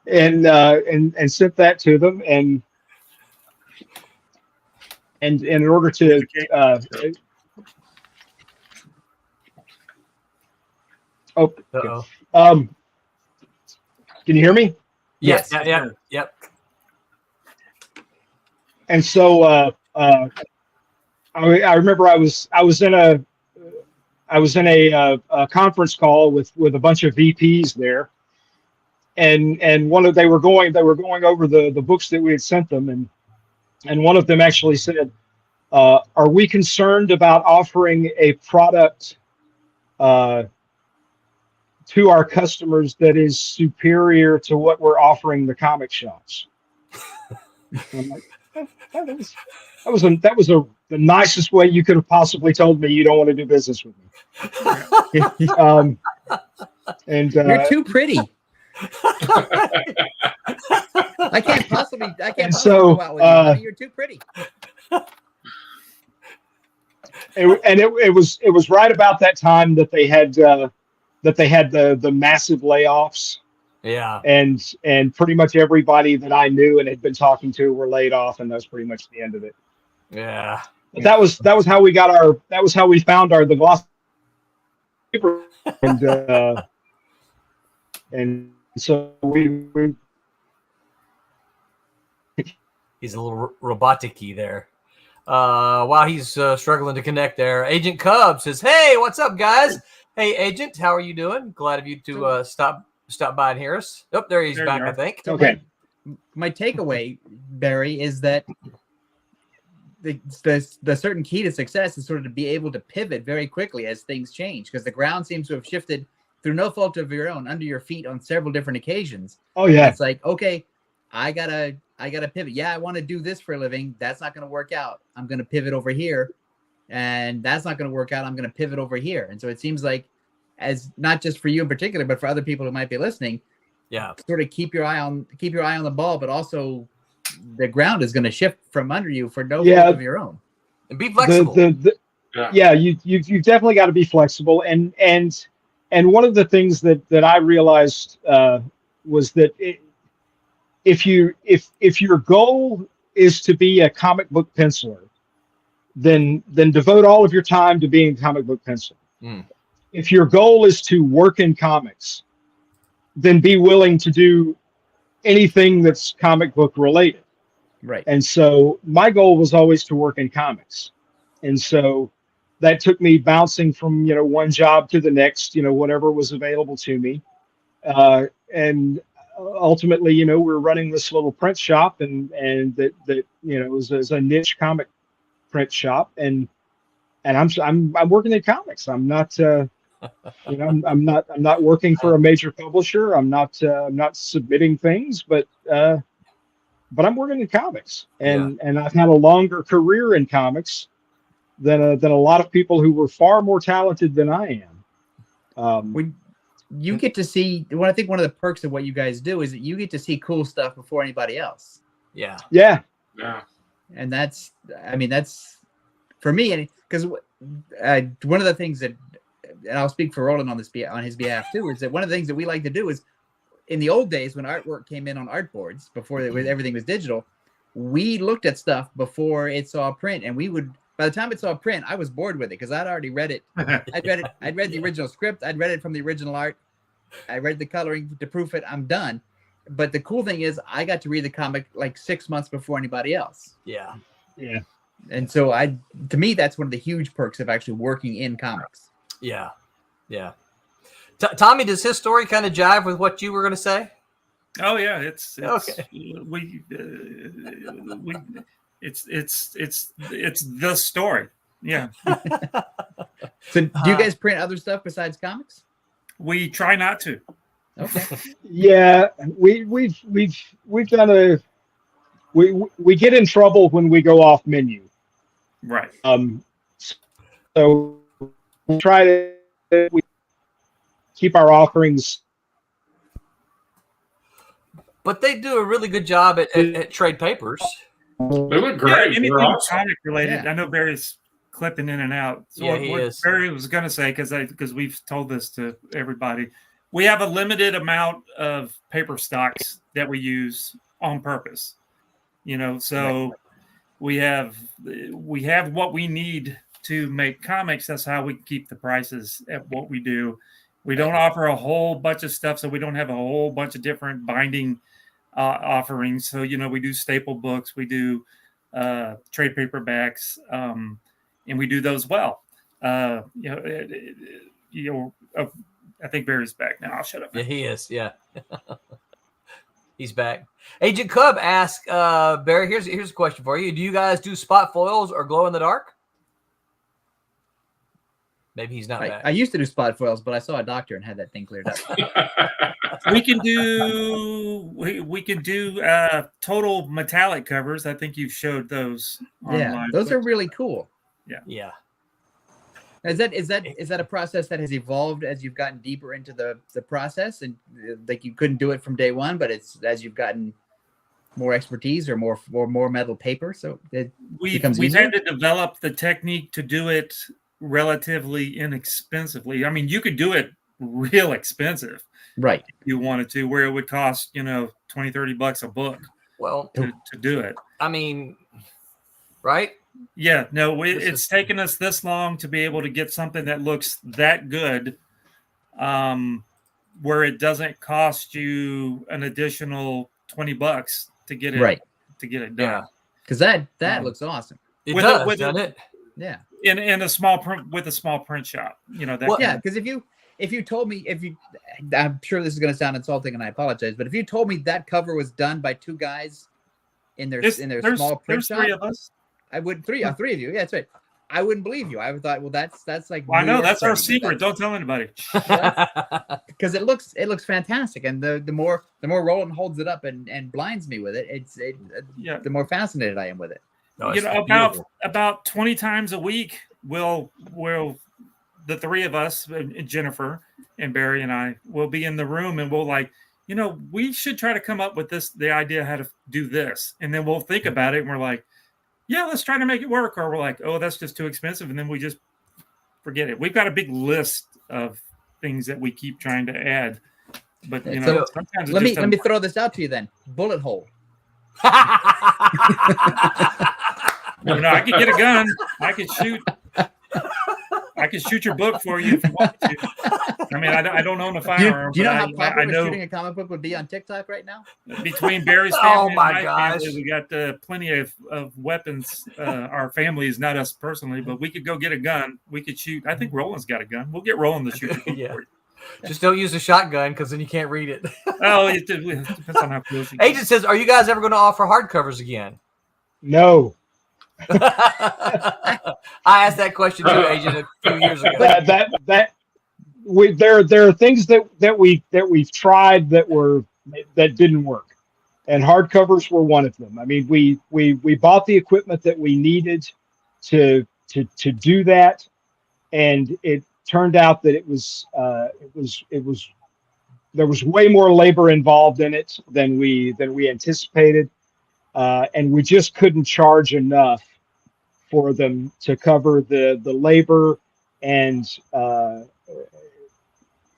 And sent that to them, and in order to can you hear me? Yes. Yeah. Yep. And so I remember I was in a conference call with a bunch of VPs there, and they were going over the books that we had sent them, and one of them actually said, "Are we concerned about offering a product to our customers that is superior to what we're offering the comic shops?" I'm like, that was the nicest way you could have possibly told me you don't want to do business with me. And you're too pretty. I can't possibly go out with you. You're too pretty. It was right about that time that they had the massive layoffs. Yeah. And pretty much everybody that I knew and had been talking to were laid off, and that was pretty much the end of it. Yeah. But that was how we found the glossy paper, and so we he's a little robotic-y there. While he's struggling to connect there, Agent Cub says, "Hey, what's up, guys? Hey, Agent, how are you doing? Glad of you to stop by and hear us." Oh, there he's back, I think. Okay. My takeaway, Barry, is that the certain key to success is sort of to be able to pivot very quickly as things change, because the ground seems to have shifted through no fault of your own under your feet on several different occasions. Oh yeah. It's like, okay, I gotta I got to pivot. Yeah, I want to do this for a living. That's not going to work out. I'm going to pivot over here, and that's not going to work out. I'm going to pivot over here. And so it seems like, as not just for you in particular, but for other people who might be listening, sort of keep your eye on the ball, but also the ground is going to shift from under you for no fault of your own. And be flexible. You've definitely got to be flexible. And one of the things that I realized was that if your goal is to be a comic book penciler, then devote all of your time to being a comic book penciler. If your goal is to work in comics, then be willing to do anything that's comic book related. Right. And so my goal was always to work in comics. And so that took me bouncing from, one job to the next, whatever was available to me. And ultimately, we're running this little print shop and that was a niche comic print shop. And I'm working in comics. I'm not, I'm not working for a major publisher. I'm not submitting things, but I'm working in comics, and I've had a longer career in comics than a lot of people who were far more talented than I am. When you get to see, I think one of the perks of what you guys do is that you get to see cool stuff before anybody else. Yeah. And that's for me, and because one of the things that, and I'll speak for Roland on his behalf too, is that one of the things that we like to do is, in the old days when artwork came in on artboards, before everything was digital, we looked at stuff before it saw print, and by the time it saw print, I was bored with it because I'd already read it. I'd read the original script. I'd read it from the original art. I read the coloring to proof it. I'm done. But the cool thing is I got to read the comic like 6 months before anybody else. Yeah. And so to me, that's one of the huge perks of actually working in comics. Yeah. Tommy, does his story kind of jive with what you were going to say? Oh yeah, it's okay. It's the story. Yeah. So do you guys print other stuff besides comics? We try not to. Okay. Yeah, we've done we get in trouble when we go off menu. Right. So we try to keep our offerings. But they do a really good job at trade papers. They look great. Anything They're awesome. comic related. Yeah. I know Barry's clipping in and out. So Yeah, he is. Barry was going to say, because we've told this to everybody, we have a limited amount of paper stocks that we use on purpose. So we have what we need to make comics. That's how we keep the prices at what we do. We don't offer a whole bunch of stuff, so we don't have a whole bunch of different binding offerings. So, we do staple books, we do trade paperbacks, and we do those well. I think Barry's back now. I'll shut up. Yeah, he is. Yeah. He's back. Agent Cub asked, Barry, here's a question for you. Do you guys do spot foils or glow in the dark? Maybe he's not back. I used to do spot foils, but I saw a doctor and had that thing cleared up. We can do total metallic covers. I think you've showed those online. Those are really cool. Yeah. Is that a process that has evolved as you've gotten deeper into the process, and like you couldn't do it from day one, but it's as you've gotten more expertise or more metal paper, so it becomes we've easier? had to develop the technique to do it relatively inexpensively. I mean, you could do it real expensive, right? If you wanted to, where it would cost $20-$30 a book. Well, to do it. I mean, right? Yeah, no, it's taken us this long to be able to get something that looks that good, where it doesn't cost you an additional $20 to get it right to get it done. Because that looks awesome. It does, doesn't it? Yeah. In a small print with a small print shop, because if you told me I'm sure this is going to sound insulting, and I apologize, but if you told me that cover was done by two guys in their small print shop, three of us. I would three of you. Yeah, that's right. I wouldn't believe you. I would thought, well, that's like. Well, I New know York that's our furniture. secret. Don't tell anybody. Because it looks fantastic, and the more Roland holds it up and blinds me with it, the more fascinated I am with it. No, You it's know, beautiful. about 20 times a week, we'll the three of us, Jennifer and Barry and I, will be in the room, and we'll like, you know, we should try to come up with the idea how to do this, and then we'll think about it, and we're like, yeah, let's try to make it work, or we're like, oh, that's just too expensive, and then we just forget it. We've got a big list of things that we keep trying to add, but you know, sometimes let me throw this out to you then. Bullet hole. No, I could get a gun. I could shoot your book for you if you want me to. I mean, I don't own a firearm. Do you know how I popular know shooting a comic book would be on TikTok right now? between Barry's family and my gosh. family, we got plenty of weapons. Our family is not us personally, but we could go get a gun. We could shoot. I think Roland's got a gun. We'll get Roland to shoot the book for you. Just don't use a shotgun because then you can't read it. Oh, it depends on how close you Agent says, "Are you guys ever going to offer hardcovers again?" No. I asked that question too, Agent, a few years ago. There are things that we've tried that didn't work, and hardcovers were one of them. I mean, we bought the equipment that we needed to do that, and it turned out that it was there was way more labor involved in it than we anticipated, and we just couldn't charge enough for them to cover the labor. And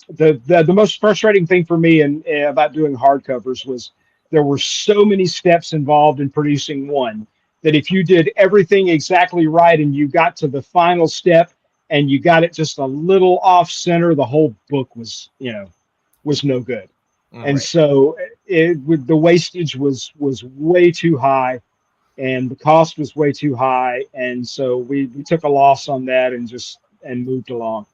the most frustrating thing for me about doing hardcovers was there were so many steps involved in producing one that if you did everything exactly right and you got to the final step and you got it just a little off center, the whole book was no good. And so the wastage was way too high, and the cost was way too high. And so we took a loss on that and moved along.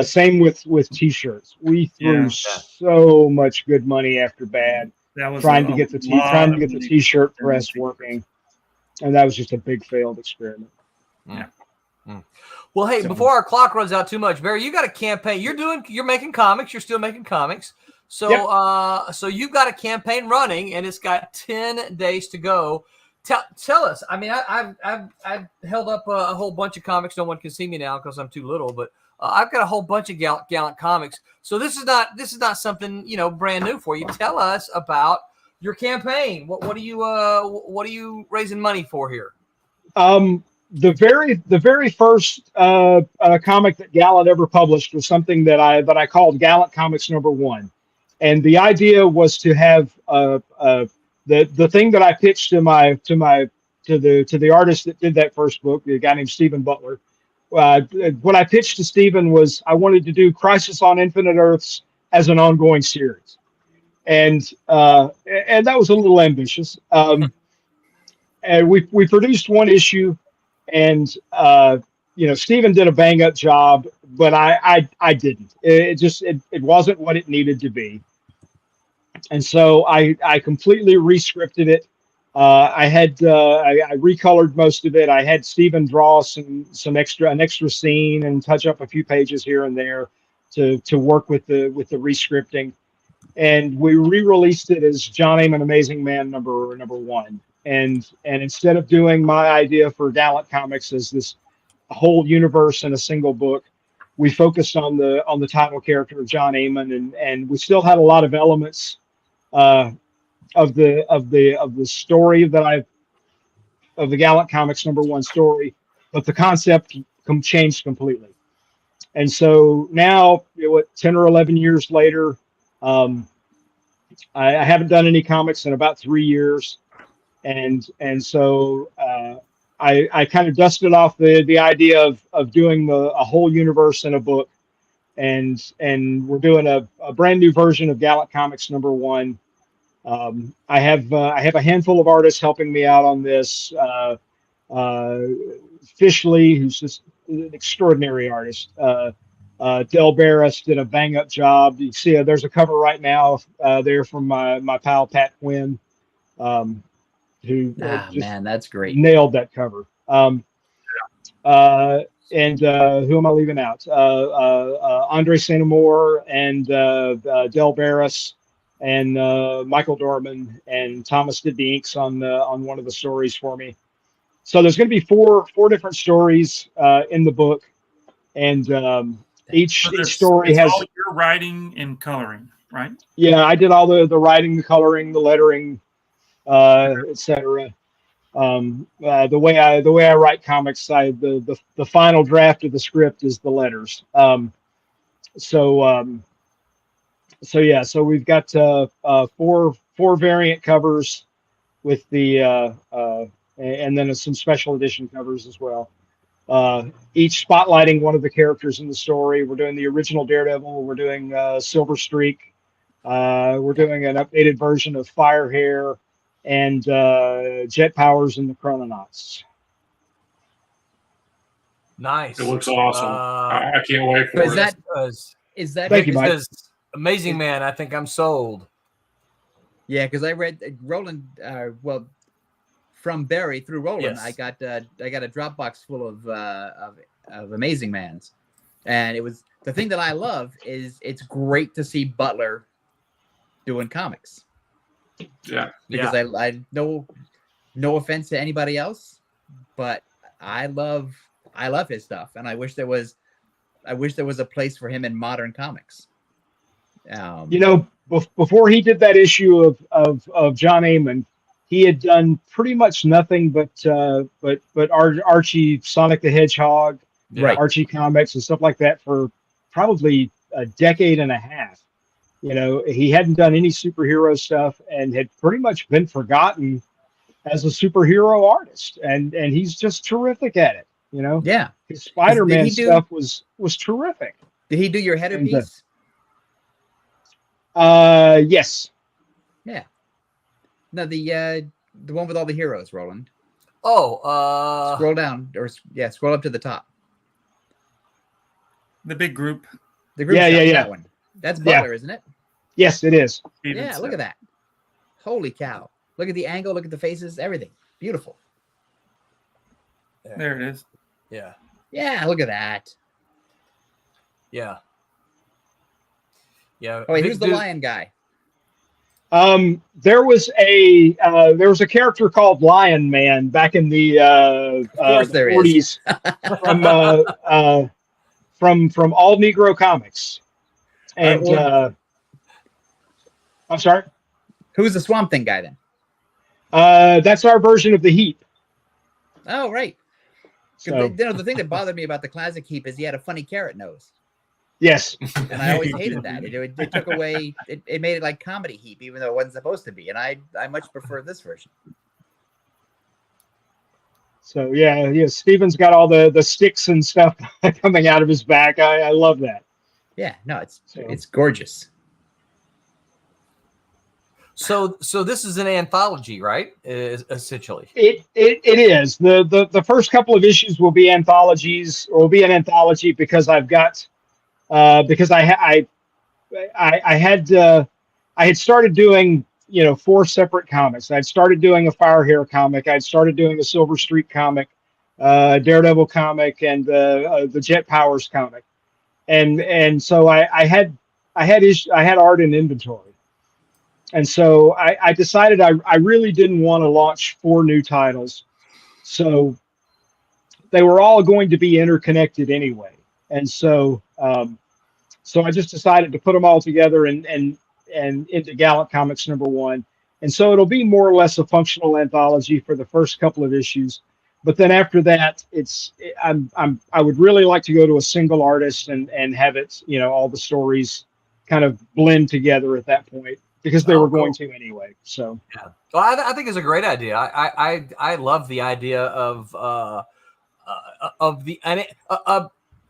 Same with t-shirts. We threw so much good money after bad trying to get the t-shirt press working. And that was just a big failed experiment. Yeah. Well, hey, before our clock runs out too much, Barry, you got a campaign. You're making comics. You're still making comics. So, so you've got a campaign running, and it's got 10 days to go. Tell us. I mean, I've held up a whole bunch of comics. No one can see me now because I'm too little, but I've got a whole bunch of Gallant comics. So this is not something brand new for you. Tell us about your campaign. What are you raising money for here? The very first comic that Gallant ever published was something that I called Gallant Comics #1, and the idea was to have the thing that I pitched to the artist that did that first book, the guy named Stephen Butler. What I pitched to Stephen was I wanted to do Crisis on Infinite Earths as an ongoing series, and that was a little ambitious. And we produced one issue. And Stephen did a bang up job, but I didn't. It wasn't what it needed to be. And so I completely rescripted it. I recolored most of it. I had Stephen draw an extra scene and touch up a few pages here and there to work with the rescripting. And we re-released it as John Amon Amazing Man #1. And instead of doing my idea for Gallant Comics as this whole universe in a single book, we focused on the title character of John Amon, and we still had a lot of elements of the story of the Gallant Comics #1 story, but the concept changed completely. And so now, 10 or 11 years later, I haven't done any comics in about 3 years. And so I kind of dusted off the idea of doing a whole universe in a book, and we're doing a brand new version of Gallant Comics #1. I have a handful of artists helping me out on this. Fishley, who's just an extraordinary artist. Del Barris did a bang up job. You see, there's a cover right now there from my pal Pat Quinn. Who man, that's great. Nailed that cover. and who am I leaving out? Andre Santamore and Del Barris and Michael Dorman and Thomas did the inks on one of the stories for me. So there's going to be four different stories in the book, and each story has all your writing and coloring, right? Yeah, I did all the writing, the coloring, the lettering, etc. The way I write comics, the final draft of the script is the letters. So we've got four variant covers with the and then some special edition covers as well. Each spotlighting one of the characters in the story. We're doing the original Daredevil. We're doing Silver Streak. We're doing an updated version of Firehair and Jet Powers and the Chrononauts. Nice. It looks awesome. I can't wait for it. Is that Thank you, Mike. Amazing Man? I think I'm sold. Yeah, because I read Roland. From Barry through Roland, Yes. I got a Dropbox full of Amazing Mans, and it was the thing that I love is it's great to see Butler doing comics. Yeah. Because I no offense to anybody else, but I love his stuff, and I wish there was a place for him in modern comics. Before he did that issue of John Amon, he had done pretty much nothing but Archie, Sonic the Hedgehog, Right. Archie comics and stuff like that for probably a decade and a half. He hadn't done any superhero stuff and had pretty much been forgotten as a superhero artist. And he's just terrific at it. Yeah. His Spider-Man stuff was terrific. Did he do your header piece? Yes. Yeah. No, the one with all the heroes, Roland. Oh, Scroll down, scroll up to the top. The big group. The group shot, yeah. that one. That's Butler, isn't it? Yes, it is. Yeah, look at that. Holy cow. Look at the angle, look at the faces, everything. Beautiful. There it is. Yeah. Yeah, look at that. Yeah. Yeah. Oh, wait, who's the lion guy? There was a character called Lion Man back in the 40s from All Negro Comics, and I'm sorry. Who's the Swamp Thing guy then? That's our version of the Heap. Oh, right. So, the thing that bothered me about the classic Heap is he had a funny carrot nose. Yes. And I always hated that. It took away, it made it like comedy Heap, even though it wasn't supposed to be. And I much prefer this version. So yeah, Steven's got all the sticks and stuff coming out of his back. I love that. Yeah, no, it's gorgeous. So this is an anthology, right? Essentially. It is. The first couple of issues will be anthologies, or will be an anthology because I've got because I had started doing 4 separate comics. I'd started doing a Firehair comic. I'd started doing a Silver Streak comic, Daredevil comic, and the Jet Powers comic. And so I had art in inventory. And so I decided I really didn't want to launch 4 new titles. So they were all going to be interconnected anyway. And so I just decided to put them all together and into Gallant Comics #1. And so it'll be more or less a functional anthology for the first couple of issues. But then after that, I would really like to go to a single artist and have it, all the stories kind of blend together at that point, because they were going to anyway. So yeah, well, I think it's a great idea. I love the idea of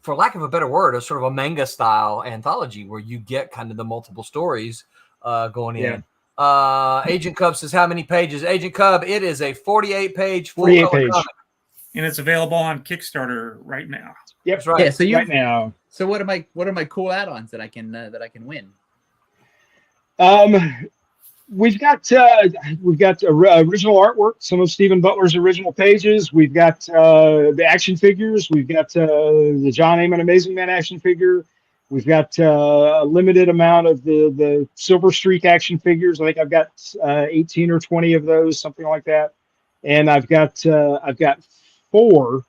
for lack of a better word, a sort of a manga style anthology where you get kind of the multiple stories going in. Agent Cub says, how many pages? Agent Cub, it is a 48-page full color comic. And it's available on Kickstarter right now. Yep, that's right. Yeah, so right now. So what are my cool add-ons that I can win? We've got original artwork, some of Stephen Butler's original pages. We've got the action figures. We've got the John Amon Amazing Man action figure. We've got a limited amount of the Silver Streak action figures. I think I've got 18 or 20 of those, something like that. And I've got 4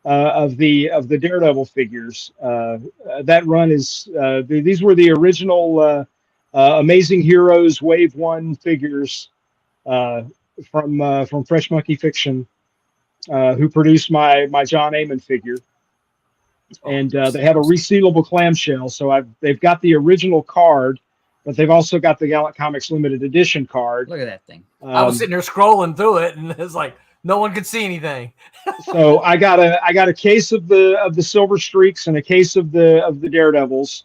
of the Daredevil figures. That run is these were the original Amazing Heroes Wave 1 figures from Fresh Monkey Fiction, who produced my John Amon figure. And they have a resealable clamshell, so they've got the original card, but they've also got the Gallant Comics limited edition card. Look at that thing. I was sitting there scrolling through it, and it's like no one could see anything. So I got a case of the Silver Streaks and a case of the Daredevils,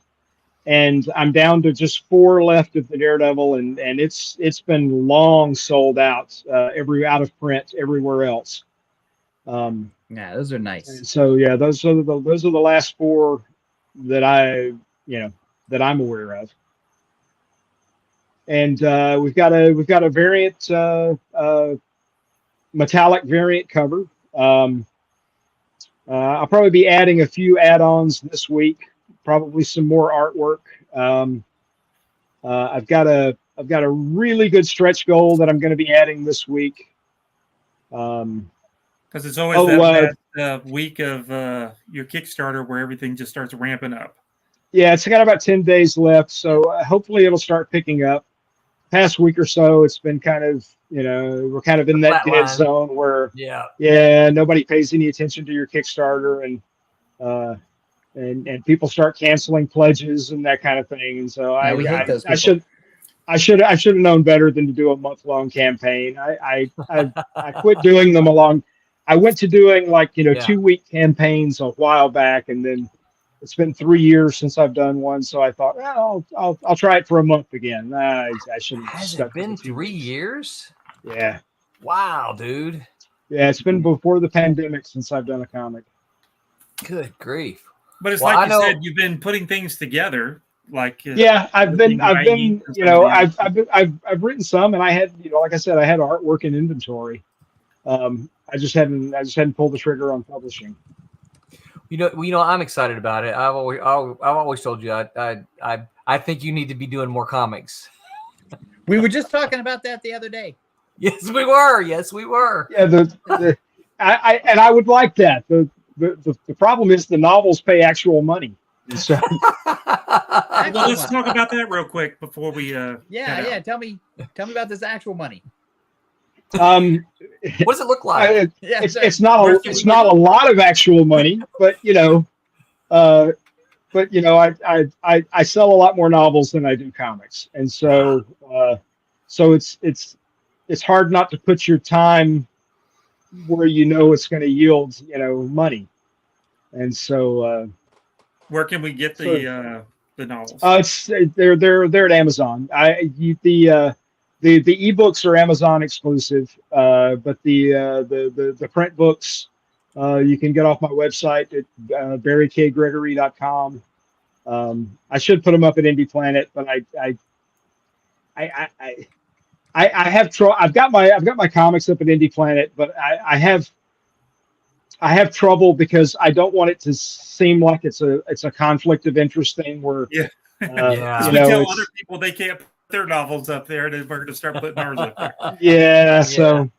and I'm down to just 4 left of the Daredevil, and it's been long sold out, out of print everywhere else. Yeah, those are nice. So yeah, those are the last 4 that that I'm aware of. And we've got a variant, metallic variant cover. I'll probably be adding a few add-ons this week. Probably some more artwork. I've got a really good stretch goal that I'm going to be adding this week. Because it's always that week of your Kickstarter where everything just starts ramping up. Yeah, it's got about 10 days left, so hopefully it'll start picking up. Past week or so, it's been kind of, we're kind of in that dead zone where, nobody pays any attention to your Kickstarter, and people start canceling pledges and that kind of thing. And so I should have known better than to do a month-long campaign. I quit doing them I went to doing 2-week campaigns a while back, and then it's been 3 years since I've done one. So I thought, well, I'll try it for a month again. I should have. Has it been 3 years? Yeah. Wow, dude. Yeah, it's been before the pandemic since I've done a comic. Good grief. But it's like you said, you've been putting things together. I've been I've written some, and I had like I said, I had artwork in inventory. I just hadn't pulled the trigger on publishing. I'm excited about it. I've always told you I think you need to be doing more comics. We were just talking about that the other day. Yes, we were. Yeah, I would like that. The problem is the novels pay actual money. So well, let's talk about that real quick before we. Tell me about this actual money. What does it look like? It's not a lot of actual money, but I sell a lot more novels than I do comics, and so it's hard not to put your time where it's going to yield money, and so where can we get the novels? They're at Amazon. The ebooks are Amazon exclusive, but the print books you can get off my website at barrykgregory.com. I should put them up at Indie Planet, but I have I've got my comics up at Indie Planet, but I have trouble because I don't want it to seem like it's a conflict of interest thing where we tell other people they can't put their novels up there, and we're going to start putting ours up there. Yeah. So,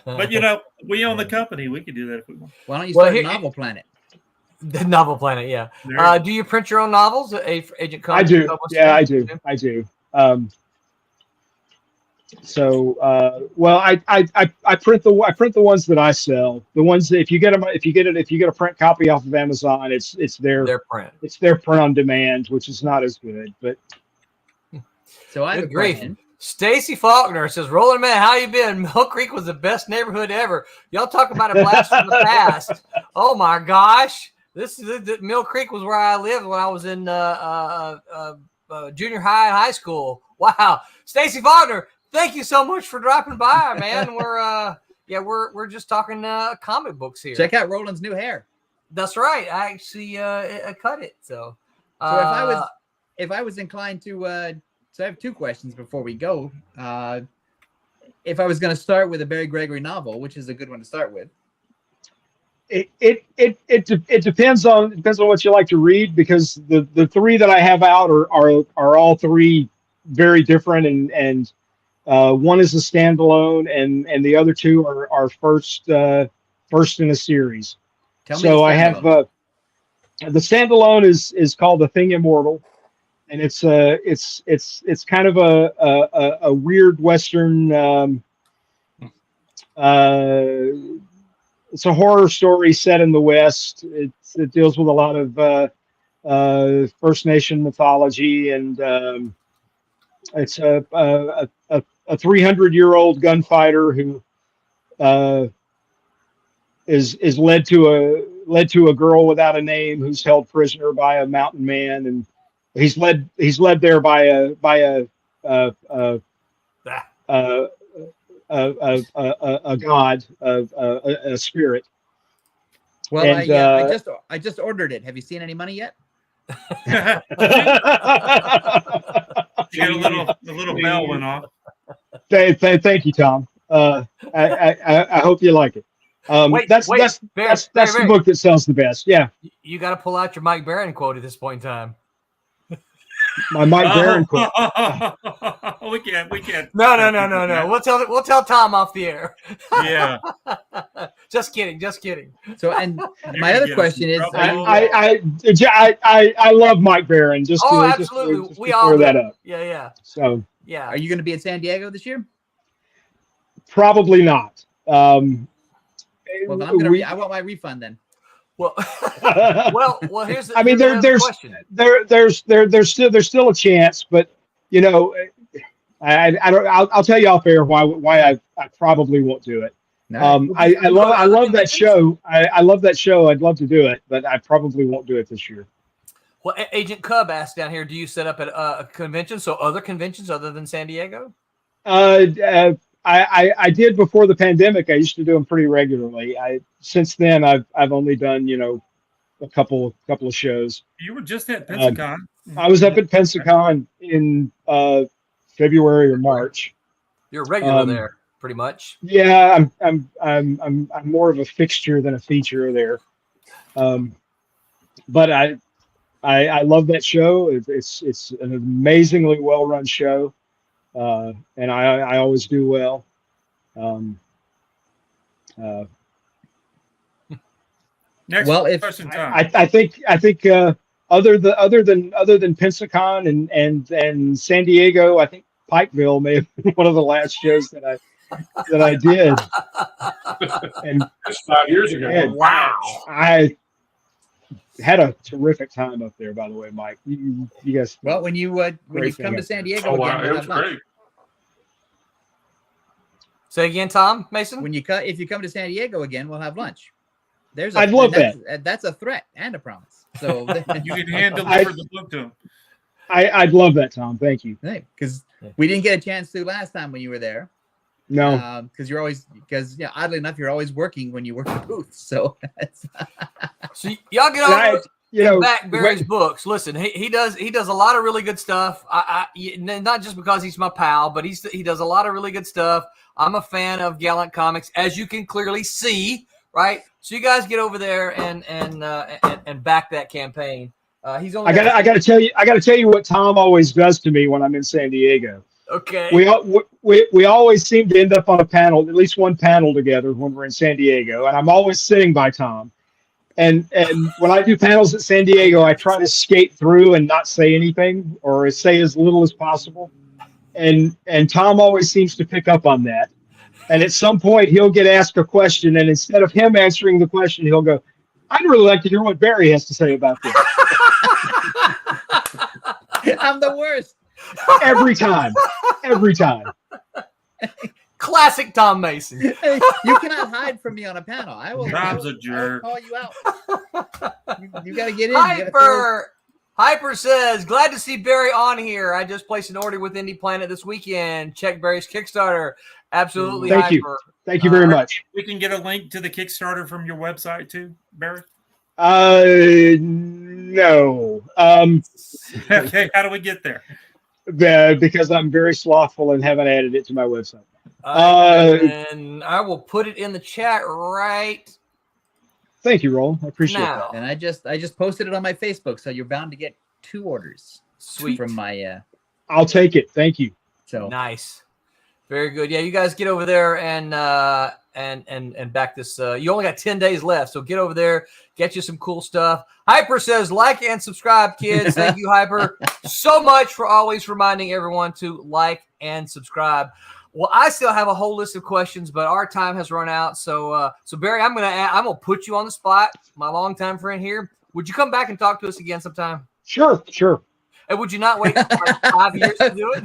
but we own the company. We can do that if we want. Why don't you start Novel Planet? The Novel Planet, yeah. Do you print your own novels, Agent Comics? I do. Yeah, I do. I print the ones that I sell. The ones that if you get a print copy off of Amazon, it's their print. It's their print on demand, which is not as good. But so I have a question. Stacy Faulkner says, "Roland, man, how you been? Mill Creek was the best neighborhood ever. Y'all talk about a blast from the past. Oh my gosh, Mill Creek was where I lived when I was in junior high and high school. Wow, Stacy Faulkner." Thank you so much for dropping by, man. We're just talking comic books here. Check out Roland's new hair. That's right. I actually I cut it. So if I was inclined to So I have two questions before we go. If I was going to start with a Barry Gregory novel, which is a good one to start with? It depends on what you like to read, because the three that I have out are all three very different, and one is a standalone, and the other two are first in a series. So I have the standalone is called The Thing Immortal, and it's kind of a weird Western. It's a horror story set in the West. It deals with a lot of First Nation mythology, and it's a 300-year-old gunfighter who is led to a girl without a name who's held prisoner by a mountain man, and he's led there by a god, a spirit. Well, and, I just ordered it. Have you seen any money yet? Yeah, the little bell went off. Thank you, Tom. I hope you like it. That's the book that sells the best. Yeah. You got to pull out your Mike Barron quote at this point in time. My Mike Barron quote. We can't. No. We'll tell Tom off the air. Yeah. Just kidding. So, and my other question is, I love Mike Barron. Absolutely. Just we all clear that up. Yeah. So, yeah. Are you going to be in San Diego this year? Probably not. Well, then I want my refund then. Well, here's the, I mean, there's still a chance, but you know, I'll tell you off air why I probably won't do it. No. I love that show. I love that show. I'd love to do it, but I probably won't do it this year. Well, Agent Cub asked down here, do you set up at a convention? So other conventions other than San Diego? I did before the pandemic. I used to do them pretty regularly. Since then I've only done a couple of shows. You were just at Pensacon. I was up at Pensacon in February or March. You're regular there, pretty much. Yeah, I'm more of a fixture than a feature there. But I love that show. It's an amazingly well run show. And I always do well. Next question, Tom. I think other than Pensacon and San Diego, I think Pikeville may have been one of the last shows that I did. And that's 5 years ago. Wow! I had a terrific time up there, by the way, Mike. You guys. Well, when you come to San Diego again, it was great. Say again, Tom Mason. If you come to San Diego again, we'll have lunch. I'd love that. That's a threat and a promise. So you can hand deliver the book to him. I'd love that, Tom. Thank you. Because we didn't get a chance to last time when you were there. No, because oddly enough, you're always working when you work the booth. So, so y'all get over back Barry's books. Listen, he does a lot of really good stuff. Not just because he's my pal, but he does a lot of really good stuff. I'm a fan of Gallant Comics, as you can clearly see, right? So you guys get over there and back that campaign. He's only. I got to tell you what Tom always does to me when I'm in San Diego. Okay. We always seem to end up on a panel, at least one panel together when we're in San Diego, and I'm always sitting by Tom. And when I do panels at San Diego, I try to skate through and not say anything or say as little as possible. And Tom always seems to pick up on that. And at some point, he'll get asked a question, and instead of him answering the question, he'll go, "I'd really like to hear what Barry has to say about this." I'm the worst. Every time. Classic Tom Mason. You cannot hide from me on a panel. Tom's a jerk. I will call you out. You got to get in. Hyper says, glad to see Barry on here. I just placed an order with Indie Planet this weekend. Check Barry's Kickstarter. Absolutely. Thank you. Thank you very much. We can get a link to the Kickstarter from your website too, Barry? No. Okay, how do we get there? Because I'm very slothful and haven't added it to my website. And I will put it in the chat right. Thank you, Roland. I appreciate now. that. And I just posted it on my Facebook, so you're bound to get 2 orders. Sweet. From my. I'll take it. Thank you. So nice, very good. Yeah, you guys get over there and back this. You only got 10 days left, so get over there, get you some cool stuff. Hyper says like and subscribe, kids. Thank you, Hyper, so much for always reminding everyone to like and subscribe. Well, I still have a whole list of questions, but our time has run out. So, Barry, I'm gonna put you on the spot. My longtime friend here. Would you come back and talk to us again sometime? Sure. And would you not wait like 5 years to do it?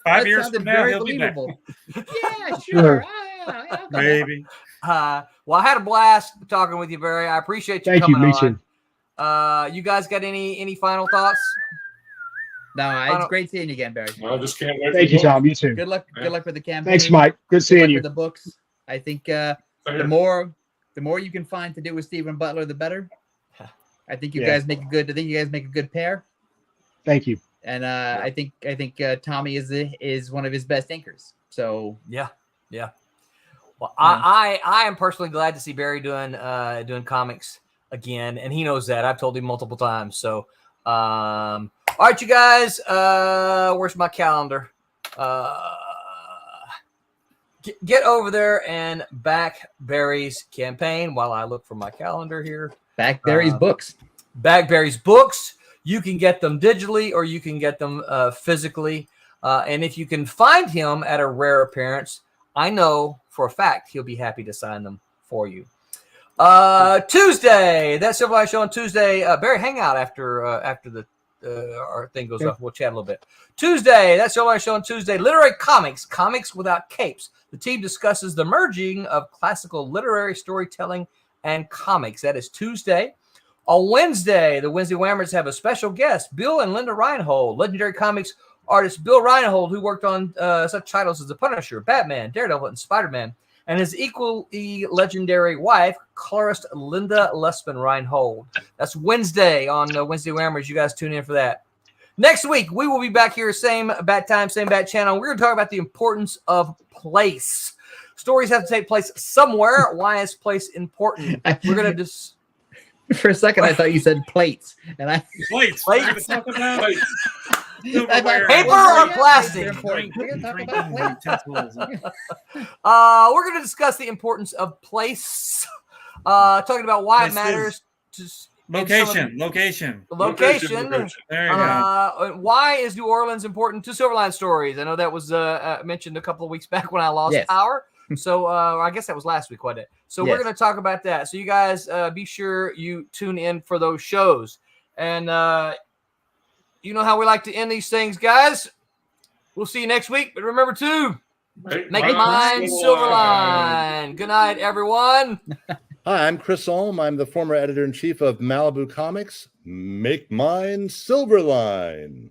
5 years from now, he'll be back. Yeah, sure. Maybe. Well, I had a blast talking with you, Barry. I appreciate you coming on. Thank you. You guys got any final thoughts? No, it's great seeing you again, Barry. I just can't wait. Thank you, Tom. You too. Good luck with the campaign. Thanks, Mike. Good seeing you. With the books. I think the more you can find to do with Stephen Butler, the better. I think you guys make a good pair. Thank you. And I think Tommy is one of his best inkers. So yeah. Well, I am personally glad to see Barry doing comics again, and he knows that. I've told him multiple times. So, all right, you guys. Where's my calendar? Get over there and back Barry's campaign while I look for my calendar here. Back Barry's books. Back Barry's books. You can get them digitally or you can get them physically. And if you can find him at a rare appearance, I know for a fact he'll be happy to sign them for you. Tuesday, that Silverline show on Tuesday. Barry, hang out after the our thing goes off. We'll chat a little bit. Tuesday, that's Silverline show on Tuesday. Literary comics without capes. The team discusses the merging of classical literary storytelling and comics. That is Tuesday. On Wednesday, the Wednesday Whammers have a special guest, Bill and Linda Reinhold, legendary comics artist Bill Reinhold, who worked on such titles as The Punisher, Batman, Daredevil, and Spider-Man, and his equally legendary wife, colorist Linda Lessman Reinhold. That's Wednesday on Wednesday Whammers. You guys tune in for that. Next week, we will be back here, same bat time, same bat channel. We're going to talk about the importance of place. Stories have to take place somewhere. Why is place important? We're going to just... For a second, I thought you said plates, and I plates. Plates. Paper or plastic? We're going to discuss the importance of place. Talking about why it matters. Location. There you go. Why is New Orleans important to Silverline Stories? I know that was mentioned a couple of weeks back when I lost power. So I guess that was last week, wasn't it? So we're going to talk about that. So you guys be sure you tune in for those shows. And you know how we like to end these things, guys. We'll see you next week. But remember to make mine Silverline. Good night, everyone. Hi, I'm Chris Olm. I'm the former editor-in-chief of Malibu Comics. Make mine Silverline.